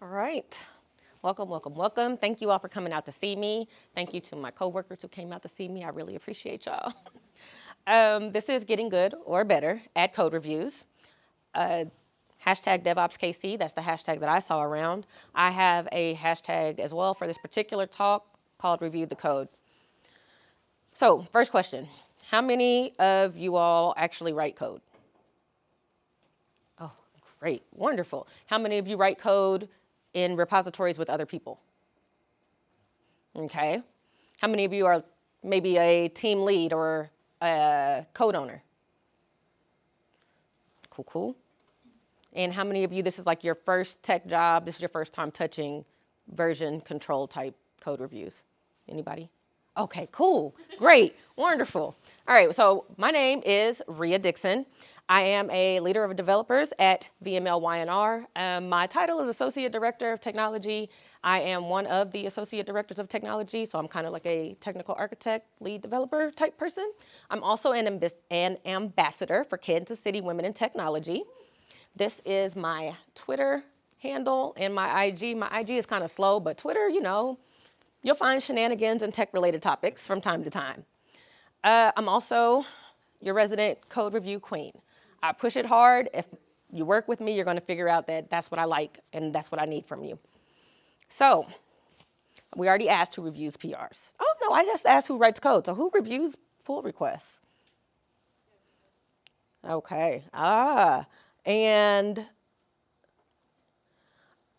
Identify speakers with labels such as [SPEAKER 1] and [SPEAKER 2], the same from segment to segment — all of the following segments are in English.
[SPEAKER 1] All right. Welcome, welcome, welcome. Thank you all for coming out to see me. Thank you to my coworkers who came out to see me. I really appreciate y'all. This is Getting Good or Better at Code Reviews. Hashtag DevOps KC, that's the hashtag that I saw around. I have a hashtag as well for this particular talk called Review the Code. So, first question. How many of you all actually write code? Oh, great, wonderful. How many of you write code in repositories with other people? Okay. How many of you are maybe a team lead or a code owner? Cool, cool. And how many of you, this is like your first tech job, this is your first time touching version control type code reviews? Anybody? Okay, cool, great, wonderful. All right, so my name is Rhia Dixon. I am a leader of developers at VMLY&R. My title is Associate Director of Technology. I am one of the Associate Directors of Technology, so I'm kind of like a technical architect, lead developer type person. I'm also an ambassador for Kansas City Women in Technology. This is my Twitter handle and my IG. My IG is kind of slow, but Twitter, you know, you'll find shenanigans and tech-related topics from time to time. I'm also your resident code review queen. I push it hard. If you work with me, you're going to figure out that that's what I like and that's what I need from you. So we already asked who reviews PRs. Oh, no, I just asked who writes code. So who reviews pull requests? Okay. And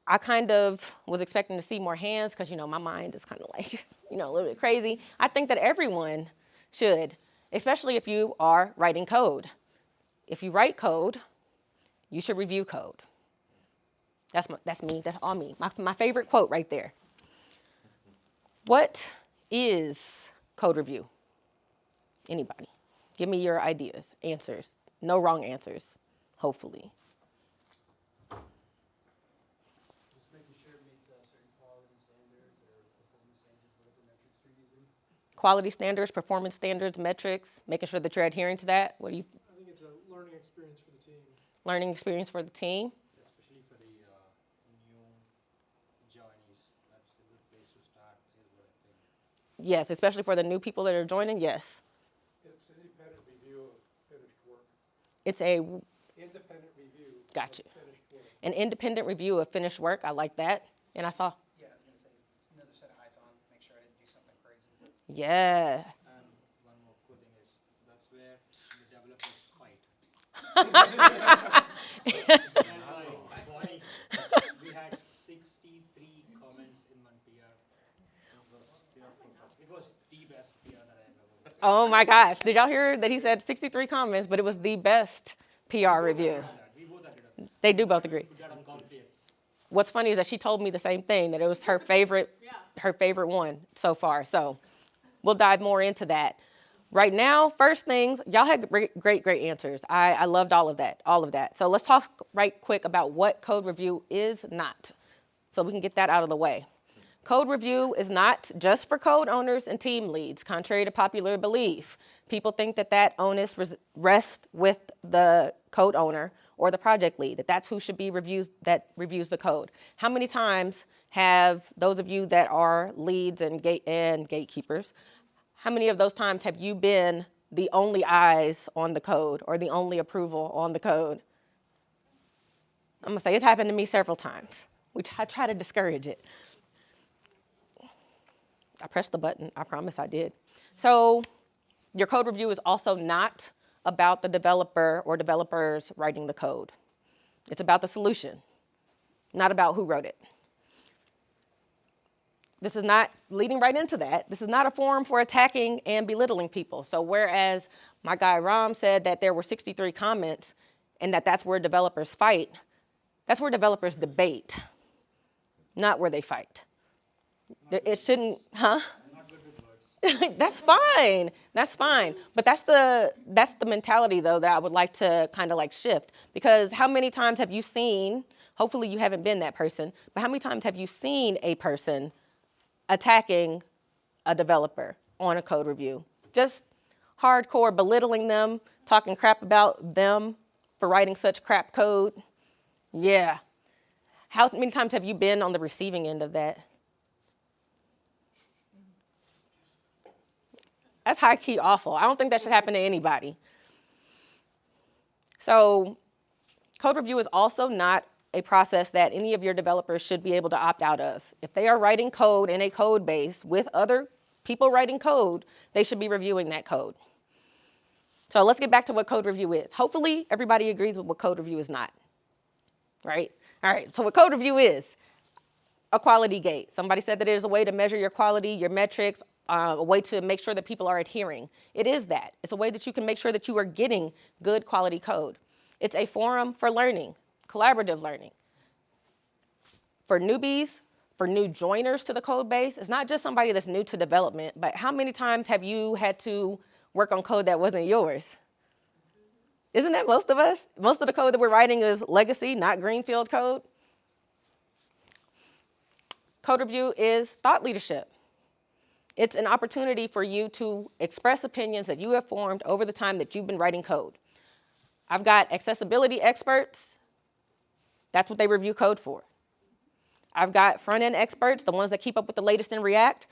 [SPEAKER 1] I kind of was expecting to see more hands because, you know, my mind is kind of like, you know, a little bit crazy. I think that everyone should, especially if you are writing code. If you write code, you should review code. That's me, that's all me. My favorite quote right there. What is code review? Anybody? Give me your ideas, answers. No wrong answers, hopefully.
[SPEAKER 2] Just making sure it meets certain quality standards or performance standards, whatever metrics you're using.
[SPEAKER 1] Quality standards, performance standards, metrics, making sure that you're adhering to that. What do you?
[SPEAKER 2] I think it's a learning experience for the team.
[SPEAKER 1] Learning experience for the team.
[SPEAKER 3] Especially for the new joinees, that's a good place to start, is what I think.
[SPEAKER 1] Yes, especially for the new people that are joining, yes.
[SPEAKER 2] It's an independent review of finished work.
[SPEAKER 1] It's a
[SPEAKER 2] Independent review
[SPEAKER 1] Gotcha.
[SPEAKER 2] of finished work.
[SPEAKER 1] An independent review of finished work. I like that. And I saw,
[SPEAKER 4] Yeah, I was going to say, it's another set of eyes on, make sure I didn't do something crazy.
[SPEAKER 1] yeah.
[SPEAKER 3] And one more cool thing is, that's where the developers fight. And like, boy, we had 63 comments in one PR. It was the best PR that I ever worked.
[SPEAKER 1] Oh my gosh. Did y'all hear that he said 63 comments, but it was the best PR review?
[SPEAKER 3] We both agreed.
[SPEAKER 1] They do both agree.
[SPEAKER 3] We got on confidence.
[SPEAKER 1] What's funny is that she told me the same thing, that it was her favorite one so far. So we'll dive more into that. Right now, first things, y'all had great answers. I loved all of that. So let's talk right quick about what code review is not, so we can get that out of the way. Code review is not just for code owners and team leads, contrary to popular belief. People think that onus rests with the code owner or the project lead, that's who should be reviews the code. How many times have those of you that are leads and gatekeepers, how many of those times have you been the only eyes on the code or the only approval on the code? I'm gonna say it's happened to me several times, which I try to discourage it. I pressed the button, I promise I did. So your code review is also not about the developer or developers writing the code. It's about the solution, not about who wrote it. This is not, leading right into that, this is not a forum for attacking and belittling people. So whereas my guy Ram said that there were 63 comments and that's where developers fight, that's where developers debate, not where they fight. It shouldn't, huh?
[SPEAKER 3] Not good with words.
[SPEAKER 1] That's fine. But that's the mentality though that I would like to kind of like shift, because how many times have you seen, hopefully you haven't been that person, but how many times have you seen a person attacking a developer on a code review? Just hardcore belittling them, talking crap about them for writing such crap code. Yeah. How many times have you been on the receiving end of that? That's high-key awful. I don't think that should happen to anybody. So code review is also not a process that any of your developers should be able to opt out of. If they are writing code in a code base with other people writing code, they should be reviewing that code. So let's get back to what code review is. Hopefully everybody agrees with what code review is not, right? All right, so what code review is, a quality gate. Somebody said that it is a way to measure your quality, your metrics, a way to make sure that people are adhering. It is that. It's a way that you can make sure that you are getting good quality code. It's a forum for learning, collaborative learning. For newbies, for new joiners to the code base, it's not just somebody that's new to development, but how many times have you had to work on code that wasn't yours? Isn't that most of us? Most of the code that we're writing is legacy, not greenfield code. Code review is thought leadership. It's an opportunity for you to express opinions that you have formed over the time that you've been writing code. I've got accessibility experts. That's what they review code for. I've got front-end experts, the ones that keep up with the latest in React.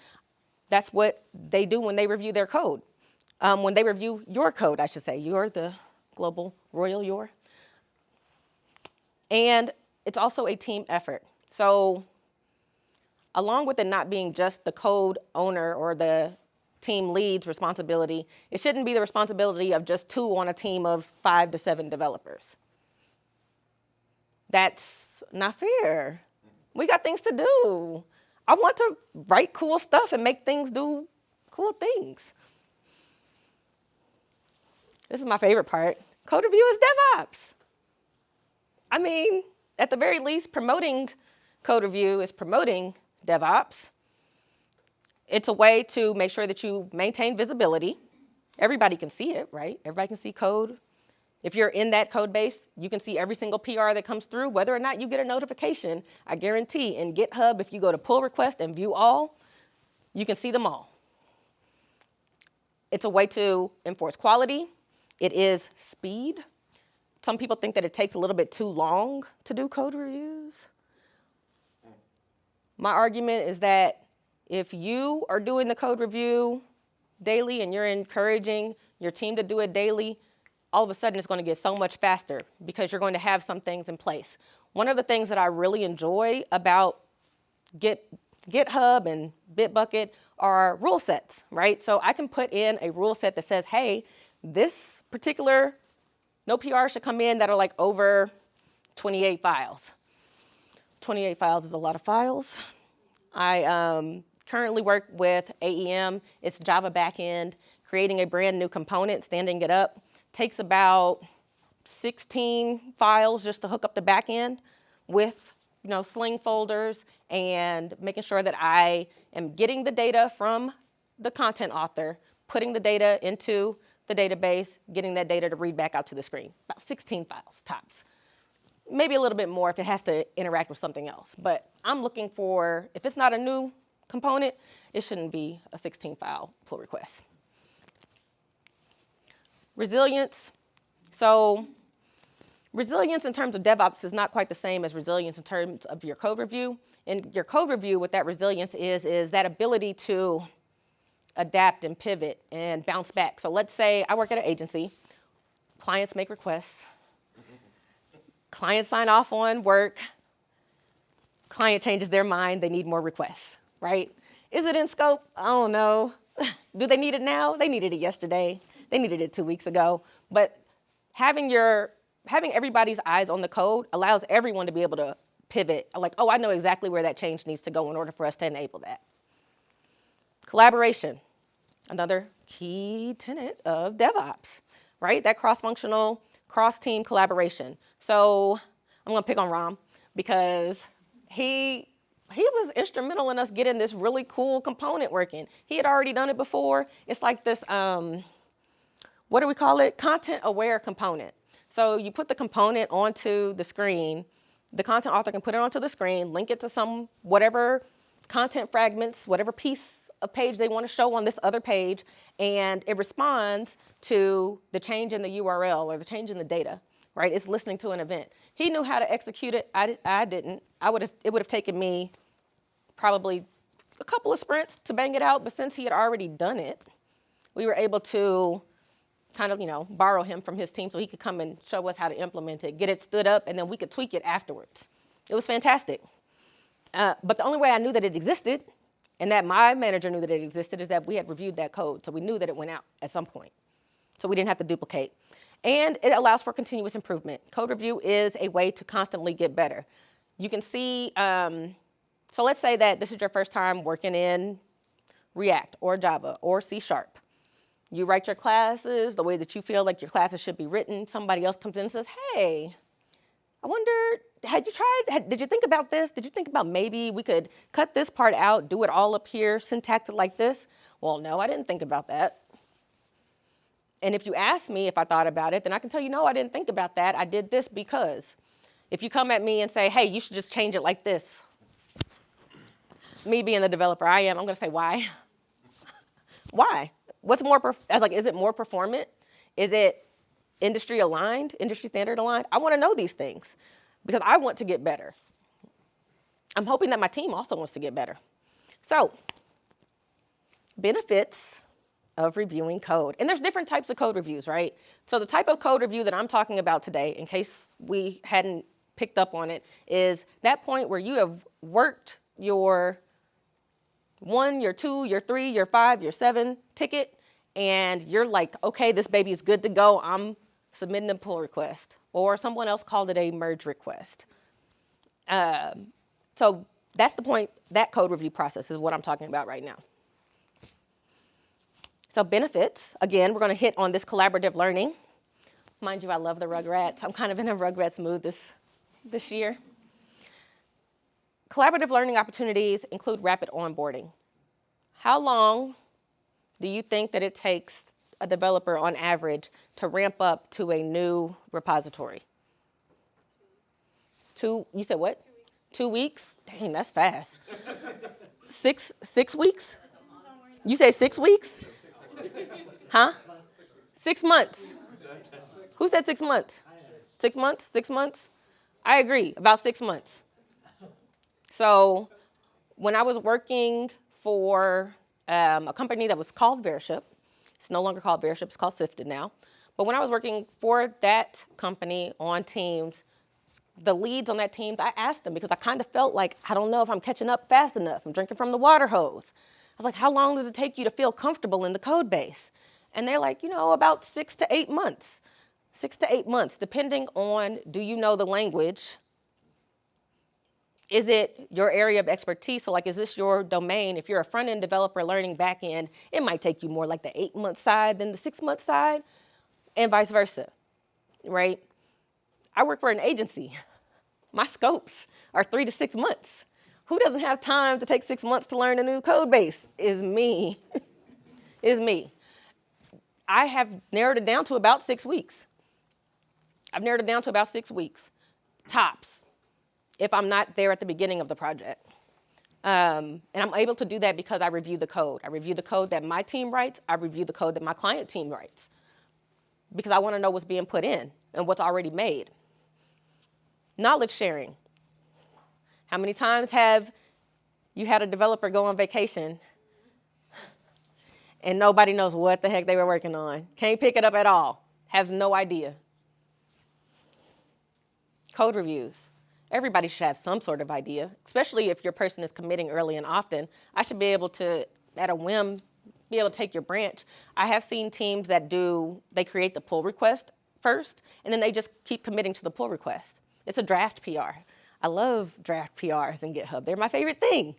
[SPEAKER 1] That's what they do when they review their code. When they review your code, I should say. You're the global royal you're. And it's also a team effort. So along with it not being just the code owner or the team lead's responsibility, it shouldn't be the responsibility of just 2 on a team of 5 to 7 developers. That's not fair. We got things to do. I want to write cool stuff and make things do cool things. This is my favorite part. Code review is DevOps. I mean, at the very least, promoting code review is promoting DevOps. It's a way to make sure that you maintain visibility. Everybody can see it, right? Everybody can see code. If you're in that code base, you can see every single PR that comes through, whether or not you get a notification. I guarantee in GitHub, if you go to pull request and view all, you can see them all. It's a way to enforce quality. It is speed. Some people think that it takes a little bit too long to do code reviews. My argument is that if you are doing the code review daily and you're encouraging your team to do it daily, all of a sudden it's going to get so much faster because you're going to have some things in place. One of the things that I really enjoy about GitHub and Bitbucket are rule sets, right? So I can put in a rule set that says, hey, this particular, no PR should come in that are like over 28 files. 28 files is a lot of files. I currently work with AEM. It's Java backend, creating a brand new component, standing it up. Takes about 16 files just to hook up the backend with, Sling folders and making sure that I am getting the data from the content author, putting the data into the database, getting that data to read back out to the screen. About 16 files tops. Maybe a little bit more if it has to interact with something else. But I'm looking for, if it's not a new component, it shouldn't be a 16 file pull request. Resilience. So resilience in terms of DevOps is not quite the same as resilience in terms of your code review. In your code review, what that resilience is that ability to adapt and pivot and bounce back. So let's say I work at an agency. Clients make requests. Clients sign off on work. Client changes their mind. They need more requests, right? Is it in scope? I don't know. Do they need it now? They needed it yesterday. They needed it 2 weeks ago. But having everybody's eyes on the code allows everyone to be able to pivot. Like, oh, I know exactly where that change needs to go in order for us to enable that. Collaboration, another key tenet of DevOps, right? That cross-functional, cross-team collaboration. So I'm gonna pick on Ram because he was instrumental in us getting this really cool component working. He had already done it before. It's like this, what do we call it? Content-aware component. So you put the component onto the screen. The content author can put it onto the screen, link it to some whatever content fragments, whatever piece of page they want to show on this other page, and it responds to the change in the URL or the change in the data. right? It's listening to an event. He knew how to execute it. I didn't. It would have taken me probably a couple of sprints to bang it out, but since he had already done it, we were able to kind of, borrow him from his team so he could come and show us how to implement it, get it stood up, and then we could tweak it afterwards. It was fantastic. But the only way I knew that it existed, and that my manager knew that it existed, is that we had reviewed that code. So we knew that it went out at some point. So we didn't have to duplicate. And it allows for continuous improvement. Code review is a way to constantly get better. You can see, so let's say that this is your first time working in React or Java or C#. You write your classes the way that you feel like your classes should be written. Somebody else comes in and says, hey, I wonder, did you think about this? Did you think about maybe we could cut this part out, do it all up here, syntax it like this? Well, no, I didn't think about that. And if you ask me if I thought about it, then I can tell you, no, I didn't think about that. I did this because. If you come at me and say, hey, you should just change it like this. Me being the developer I'm going to say, why? Why? What's more, is it more performant? Is it industry aligned, industry standard aligned? I want to know these things because I want to get better. I'm hoping that my team also wants to get better. So, benefits of reviewing code. And there's different types of code reviews, right? So the type of code review that I'm talking about today, in case we hadn't picked up on it, is that point where you have worked your 1, your 2, your 3, your 5, your 7 ticket, and you're like, okay, this baby is good to go. I'm submitting a pull request. Or someone else called it a merge request. So that's the point. That code review process is what I'm talking about right now. So benefits, again, we're going to hit on this collaborative learning. Mind you, I love the Rugrats. I'm kind of in a Rugrats mood this year. Collaborative learning opportunities include rapid onboarding. How long do you think that it takes a developer on average to ramp up to a new repository? You said what? 2 weeks? Dang, that's fast. 6 weeks? You say 6 weeks? Huh? 6 months. Who said 6 months? 6 months? 6 months? I agree, about 6 months. So when I was working for a company that was called Veriship, it's no longer called Veriship, it's called Sifted now. But when I was working for that company on teams, the leads on that team, I asked them because I kind of felt like, I don't know if I'm catching up fast enough. I'm drinking from the water hose. I was like, how long does it take you to feel comfortable in the code base? And they're like, about 6 to 8 months. 6 to 8 months, depending on, do you know the language? Is it your area of expertise? So is this your domain? If you're a front-end developer learning back-end, it might take you more like the 8-month side than the 6-month side, and vice versa, right? I work for an agency. My scopes are 3 to 6 months. Who doesn't have time to take 6 months to learn a new code base? Is me. Is me. I have narrowed it down to about 6 weeks. I've narrowed it down to about 6 weeks, tops, if I'm not there at the beginning of the project. And I'm able to do that because I review the code. I review the code that my team writes. I review the code that my client team writes because I want to know what's being put in and what's already made. Knowledge sharing. How many times have you had a developer go on vacation and nobody knows what the heck they were working on? Can't pick it up at all. Has no idea. Code reviews. Everybody should have some sort of idea, especially if your person is committing early and often. I should be able to, at a whim, be able to take your branch. I have seen teams that they create the pull request first, and then they just keep committing to the pull request. It's a draft PR. I love draft PRs in GitHub. They're my favorite thing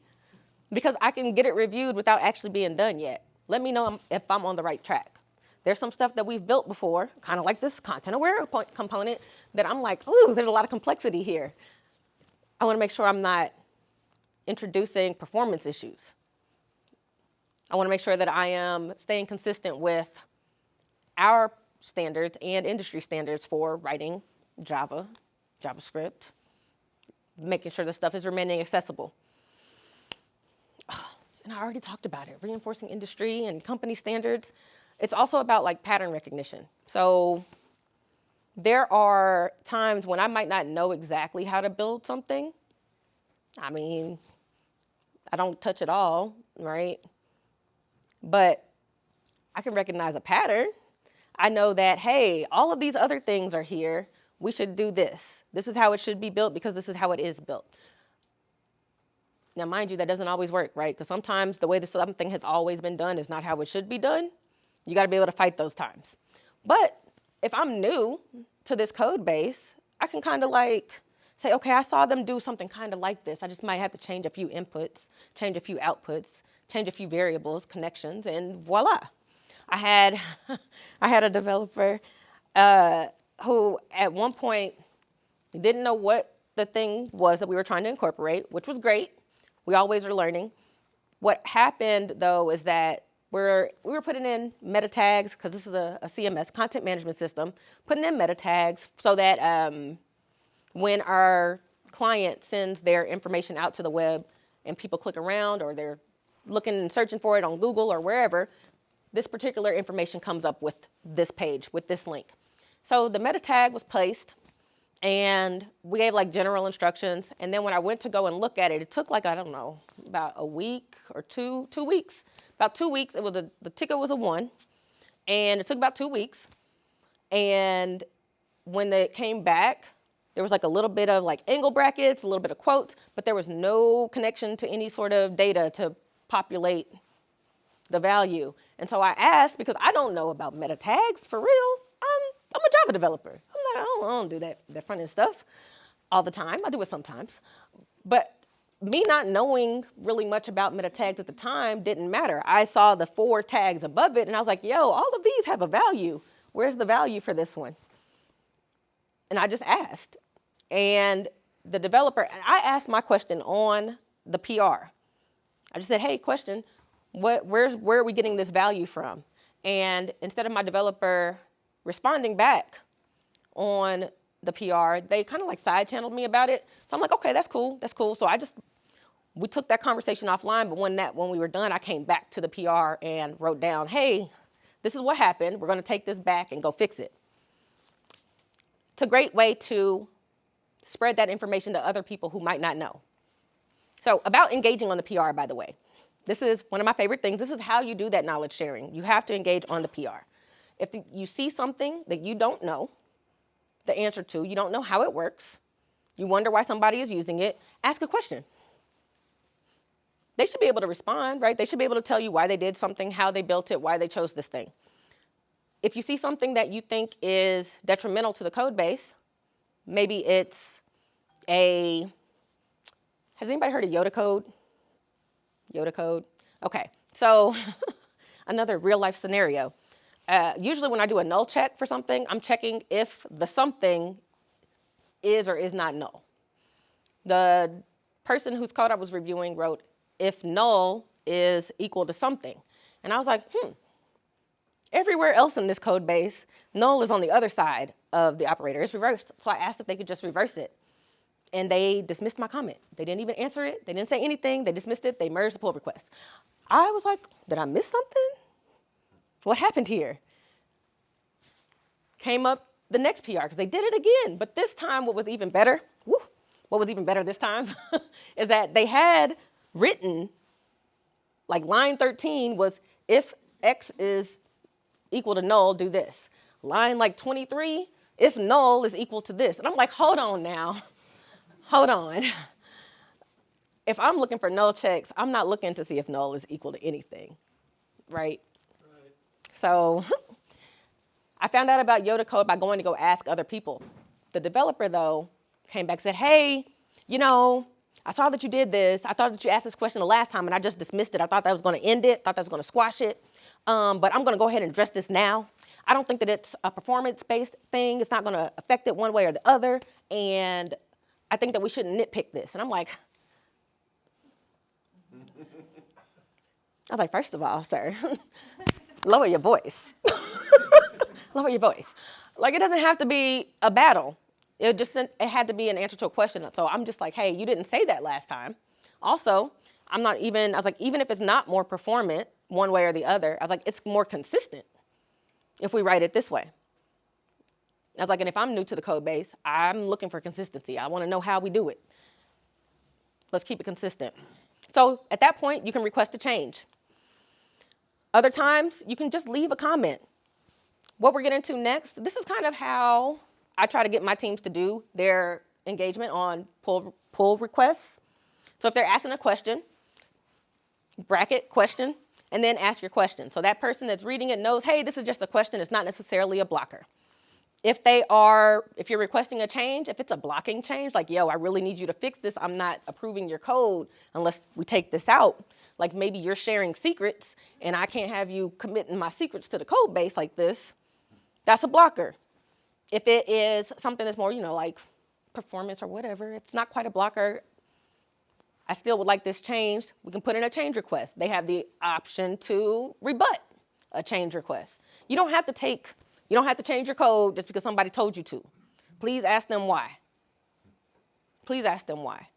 [SPEAKER 1] because I can get it reviewed without actually being done yet. Let me know if I'm on the right track. There's some stuff that we've built before, kind of like this content-aware component, that I'm like, ooh, there's a lot of complexity here. I want to make sure I'm not introducing performance issues. I want to make sure that I am staying consistent with our standards and industry standards for writing Java, JavaScript, making sure the stuff is remaining accessible. And I already talked about it, reinforcing industry and company standards. It's also about pattern recognition. So there are times when I might not know exactly how to build something. I mean, I don't touch it all, right? But I can recognize a pattern. I know that, hey, all of these other things are here. We should do this. This is how it should be built because this is how it is built. Now, mind you, that doesn't always work, right? Because sometimes the way that something has always been done is not how it should be done. You got to be able to fight those times. But if I'm new to this code base, I can kind of like say, okay, I saw them do something kind of like this. I just might have to change a few inputs, change a few outputs, change a few variables, connections, and voila. I had a developer who at one point didn't know what the thing was that we were trying to incorporate, which was great. We always are learning. What happened though is that we were putting in meta tags, because this is a CMS, content management system, putting in meta tags so that when our client sends their information out to the web and people click around or they're looking and searching for it on Google or wherever, this particular information comes up with this page, with this link. So the meta tag was placed and we gave like general instructions. And then when I went to go and look at it, it took like, I don't know, about a week or 2 weeks. About 2 weeks, it was the ticket was a 1, and it took about 2 weeks. And when it came back, there was like a little bit of like angle brackets, a little bit of quotes, but there was no connection to any sort of data to populate the value. And so I asked, because I don't know about meta tags for real. I'm a Java developer. I'm like, I don't do that front end stuff all the time. I do it sometimes. But me not knowing really much about meta tags at the time didn't matter. I saw the 4 tags above it and I was like, yo, all of these have a value. Where's the value for this one? And I just asked. And the developer, I asked my question on the PR. I just said, hey, question, where are we getting this value from? And instead of my developer responding back on the PR, they kind of like side channeled me about it. So I'm like, okay, that's cool. So we took that conversation offline, but when we were done, I came back to the PR and wrote down, hey, this is what happened. We're gonna take this back and go fix it. It's a great way to spread that information to other people who might not know. So about engaging on the PR, by the way, this is one of my favorite things. This is how you do that knowledge sharing. You have to engage on the PR. If you see something that you don't know the answer to, you don't know how it works, you wonder why somebody is using it, ask a question. They should be able to respond, right? They should be able to tell you why they did something, how they built it, why they chose this thing. If you see something that you think is detrimental to the code base, maybe it's has anybody heard of Yoda code? Yoda code? Okay, so another real life scenario. Usually when I do a null check for something, I'm checking if the something is or is not null. The person whose code I was reviewing wrote, if null is equal to something. And I was like, everywhere else in this code base, null is on the other side of the operator. It's reversed. So I asked if they could just reverse it. And they dismissed my comment. They didn't even answer it. They didn't say anything. They dismissed it. They merged the pull request. I was like, did I miss something? What happened here? Came up the next PR, because they did it again. But this time, what was even better, this time, is that they had written, like line 13 was, if X is equal to null, do this. Line like 23, if null is equal to this. And I'm like, hold on now. Hold on. If I'm looking for null checks, I'm not looking to see if null is equal to anything, right? So I found out about Yoda code by going to go ask other people. The developer, though, came back and said, hey, I saw that you did this. I thought that you asked this question the last time, and I just dismissed it. I thought that was going to end it, thought that was going to squash it. But I'm going to go ahead and address this now. I don't think that it's a performance-based thing. It's not going to affect it one way or the other. And I think that we shouldn't nitpick this. And I'm like, first of all, sir, lower your voice. Lower your voice. Like, it doesn't have to be a battle. It had to be an answer to a question. So I'm just like, hey, you didn't say that last time. Also, I was like, even if it's not more performant one way or the other, I was like, it's more consistent if we write it this way. I was like, and if I'm new to the code base, I'm looking for consistency. I want to know how we do it. Let's keep it consistent. So at that point, you can request a change. Other times, you can just leave a comment. What we're getting to next, this is kind of how I try to get my teams to do their engagement on pull requests. So if they're asking a question, bracket question, and then ask your question. So that person that's reading it knows, hey, this is just a question. It's not necessarily a blocker. If you're requesting a change, if it's a blocking change, like, yo, I really need you to fix this. I'm not approving your code unless we take this out. Like maybe you're sharing secrets and I can't have you committing my secrets to the code base like this. That's a blocker. If it is something that's more, like performance or whatever, if it's not quite a blocker, I still would like this changed. We can put in a change request. They have the option to rebut a change request. You don't have to change your code just because somebody told you to. Please ask them why. Please ask them why.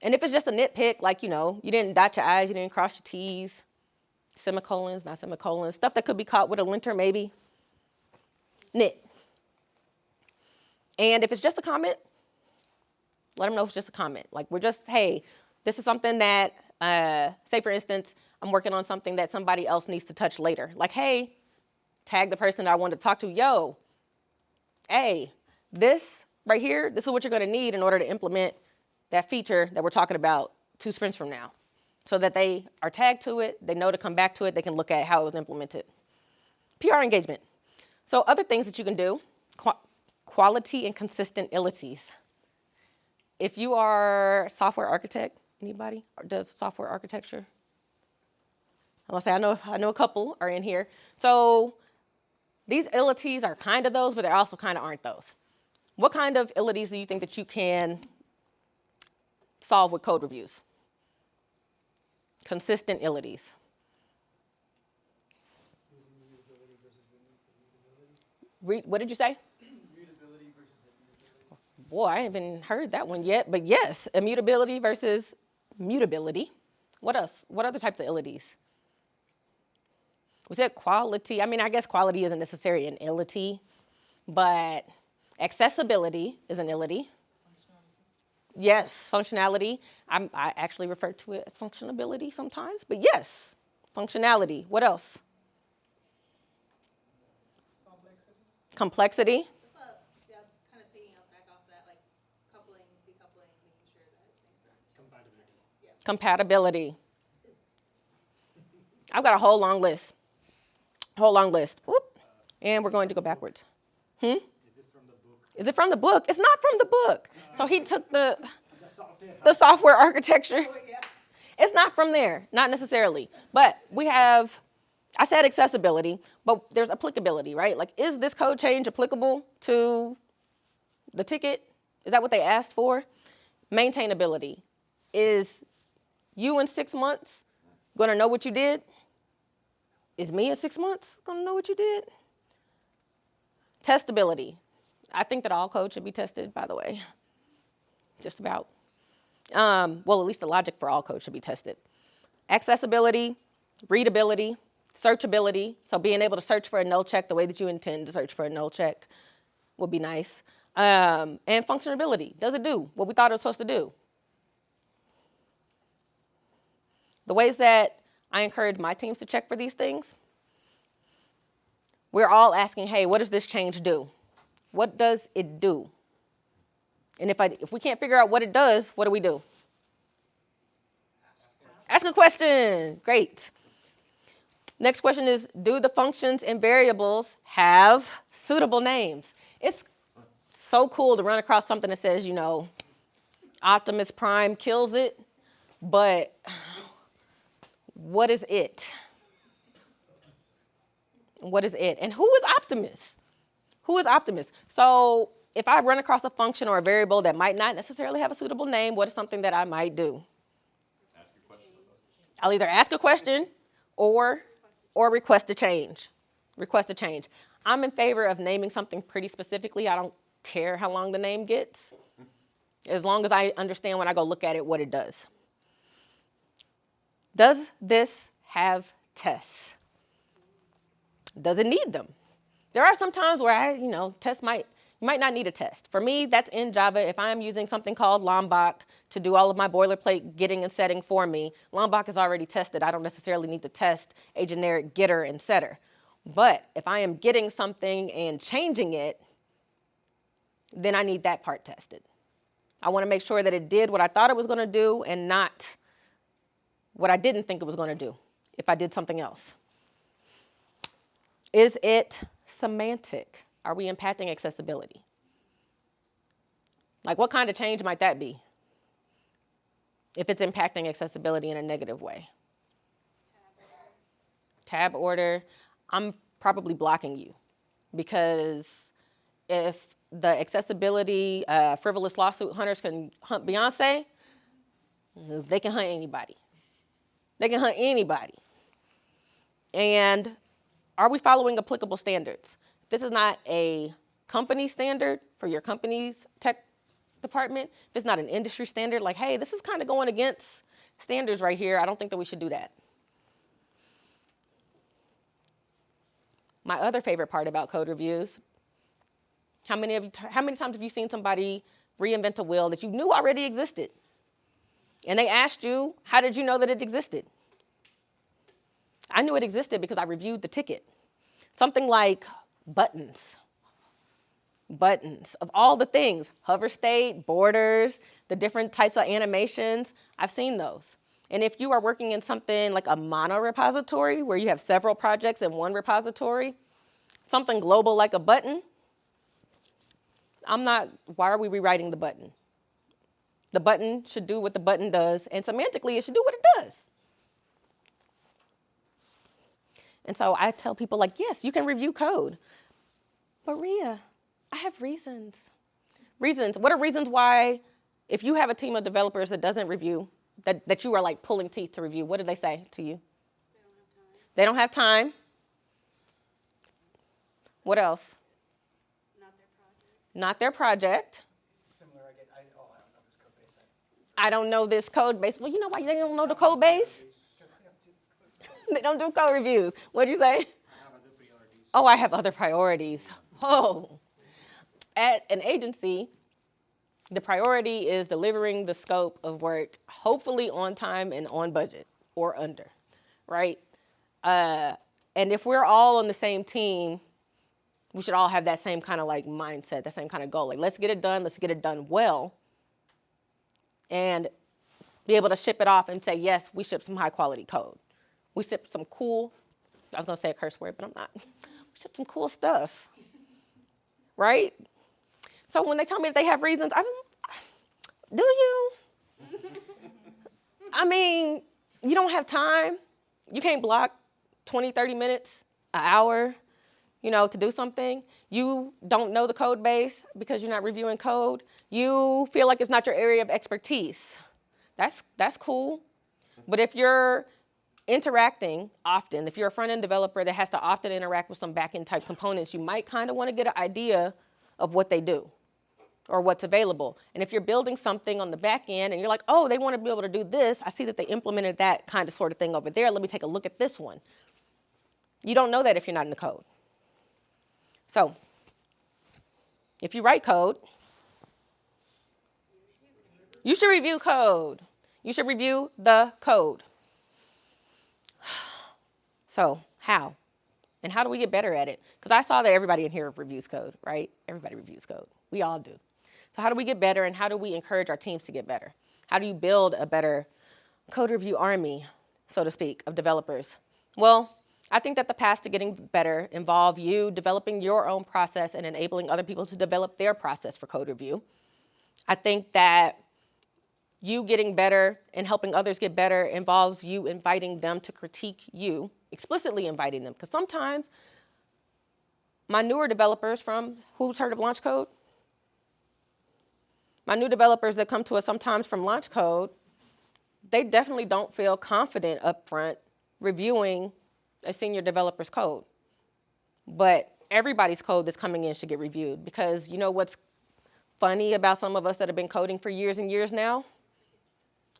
[SPEAKER 1] And if it's just a nitpick, like, you didn't dot your I's, you didn't cross your T's, semicolons, not semicolons, stuff that could be caught with a linter maybe, nit. And if it's just a comment, let them know it's just a comment. Like we're just, hey, this is something that, say for instance, I'm working on something that somebody else needs to touch later. Like, hey, tag the person that I want to talk to, yo, hey, this right here, this is what you're going to need in order to implement that feature that we're talking about 2 sprints from now. So that they are tagged to it, they know to come back to it, they can look at how it was implemented. PR engagement. So other things that you can do, quality and consistent ilities. If you are software architect, anybody does software architecture? I'll say I know a couple are in here. So these ilities are kind of those, but they also kind of aren't those. What kind of ilities do you think that you can solve with code reviews? Consistent ilities.
[SPEAKER 2] Using mutability versus immutability.
[SPEAKER 1] What did you say?
[SPEAKER 2] Mutability versus immutability.
[SPEAKER 1] Boy, I haven't even heard that one yet, but yes, immutability versus mutability. What else? What other types of ilities? Was it quality? I mean, I guess quality isn't necessarily an ility, but accessibility is an ility. Yes, functionality. I actually refer to it as functionability sometimes, but yes, functionality. What else? Complexity.
[SPEAKER 5] Yeah, kind of picking up back off that, like coupling, decoupling, making sure that things are
[SPEAKER 3] Compatibility.
[SPEAKER 5] Yeah.
[SPEAKER 1] Compatibility. I've got a whole long list. Whoop. And we're going to go backwards.
[SPEAKER 3] Is this from the book?
[SPEAKER 1] Is it from the book? It's not from the book. So he took the
[SPEAKER 3] The software.
[SPEAKER 1] software architecture.
[SPEAKER 5] Oh, yeah.
[SPEAKER 1] It's not from there, not necessarily. But we have, I said accessibility, but there's applicability, right? Like, is this code change applicable to the ticket? Is that what they asked for? Maintainability. Is you in 6 months going to know what you did? Is me in 6 months going to know what you did? Testability. I think that all code should be tested, by the way. Just about. Well, at least the logic for all code should be tested. Accessibility, readability, searchability. So being able to search for a null check the way that you intend to search for a null check would be nice. And functionability. Does it do what we thought it was supposed to do? The ways that I encourage my teams to check for these things, we're all asking, hey, what does this change do? What does it do? And if we can't figure out what it does, what do? Ask a question. Great. Next question is, do the functions and variables have suitable names? It's so cool to run across something that says, Optimus Prime kills it, but what is it? What is it? And who is Optimus? Who is Optimus? So if I run across a function or a variable that might not necessarily have a suitable name, what is something that I might do?
[SPEAKER 6] Ask a question.
[SPEAKER 1] I'll either ask a question or request a change. Request a change. I'm in favor of naming something pretty specifically. I don't care how long the name gets, as long as I understand when I go look at it what it does. Does this have tests? Does it need them? There are some times where you might not need a test. For me, that's in Java. If I'm using something called Lombok to do all of my boilerplate getting and setting for me, Lombok is already tested. I don't necessarily need to test a generic getter and setter. But if I am getting something and changing it, then I need that part tested. I want to make sure that it did what I thought it was going to do and not what I didn't think it was going to do if I did something else. Is it semantic? Are we impacting accessibility? Like, what kind of change might that be if it's impacting accessibility in a negative way? Tab order. I'm probably blocking you, because if the accessibility frivolous lawsuit hunters can hunt Beyonce, they can hunt anybody. They can hunt anybody. And are we following applicable standards? This is not a company standard for your company's tech department. If it's not an industry standard, like, hey, this is kind of going against standards right here, I don't think that we should do that. My other favorite part about code reviews, how many times have you seen somebody reinvent a wheel that you knew already existed? And they asked you, how did you know that it existed? I knew it existed because I reviewed the ticket. Something like buttons of all the things, hover state, borders, the different types of animations, I've seen those. And if you are working in something like a mono repository where you have several projects in one repository, something global like a button, why are we rewriting the button? The button should do what the button does, and semantically it should do what it does. And so I tell people, like, yes, you can review code. But Rhia, I have reasons. Reasons. What are reasons why, if you have a team of developers that doesn't review, that you are like pulling teeth to review, what do they say to you? They don't have time. What else? Not their project.
[SPEAKER 4] Similar, I don't know this code base.
[SPEAKER 1] I don't know this code base. Well, you know why they don't know the code base?
[SPEAKER 4] Because I don't do the code base.
[SPEAKER 1] They don't do code reviews. What'd you say?
[SPEAKER 3] I have other priorities.
[SPEAKER 1] Oh, I have other priorities. Oh. At an agency, the priority is delivering the scope of work, hopefully on time and on budget or under, right? And if we're all on the same team, we should all have that same kind of like mindset, that same kind of goal. Like, let's get it done well, and be able to ship it off and say, yes, we ship some high quality code. We ship some cool, I was gonna say a curse word, but I'm not. We ship some cool stuff, right? So when they tell me that they have reasons, do you? I mean, you don't have time. You can't block 20, 30 minutes, an hour, to do something. You don't know the code base because you're not reviewing code. You feel like it's not your area of expertise. That's cool. But if you're interacting often, if you're a front-end developer that has to often interact with some back-end type components, you might kind of want to get an idea of what they do or what's available. And if you're building something on the back end and you're like, oh, they want to be able to do this, I see that they implemented that kind of sort of thing over there, let me take a look at this one. You don't know that if you're not in the code. So, if you write code, you should review code. You should review the code. So, how? And how do we get better at it? Because I saw that everybody in here reviews code, right? Everybody reviews code. We all do. So how do we get better, and how do we encourage our teams to get better? How do you build a better code review army, so to speak, of developers? Well, I think that the path to getting better involve you developing your own process and enabling other people to develop their process for code review. I think that you getting better and helping others get better involves you inviting them to critique you, explicitly inviting them. Because sometimes my newer developers who's heard of Launch Code? My new developers that come to us sometimes from Launch Code, they definitely don't feel confident up front reviewing a senior developer's code. But everybody's code that's coming in should get reviewed, because you know what's funny about some of us that have been coding for years and years now?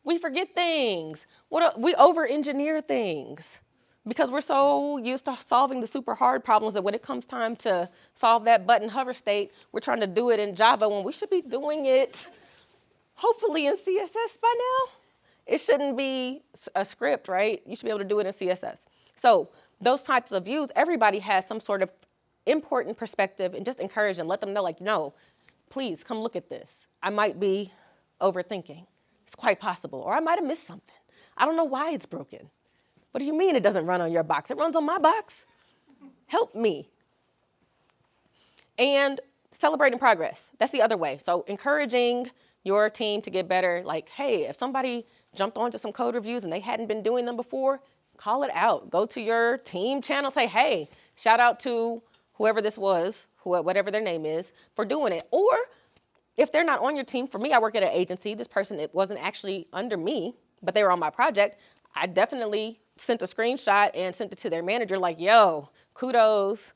[SPEAKER 1] We forget things. We over-engineer things Because we're so used to solving the super hard problems that when it comes time to solve that button hover state, we're trying to do it in Java when we should be doing it hopefully in CSS by now. It shouldn't be a script, right? You should be able to do it in CSS. So those types of views, everybody has some sort of important perspective, and just encourage them, let them know, like, no, please come look at this. I might be overthinking. It's quite possible. Or I might have missed something. I don't know why it's broken. What do you mean it doesn't run on your box? It runs on my box. Help me. And celebrating progress. That's the other way. So encouraging your team to get better. Like, hey, if somebody jumped onto some code reviews and they hadn't been doing them before, call it out. Go to your team channel, say, hey, shout out to whoever this was, whatever their name is, for doing it. Or if they're not on your team, for me, I work at an agency. This person, it wasn't actually under me, but they were on my project. I definitely sent a screenshot and sent it to their manager like, yo, kudos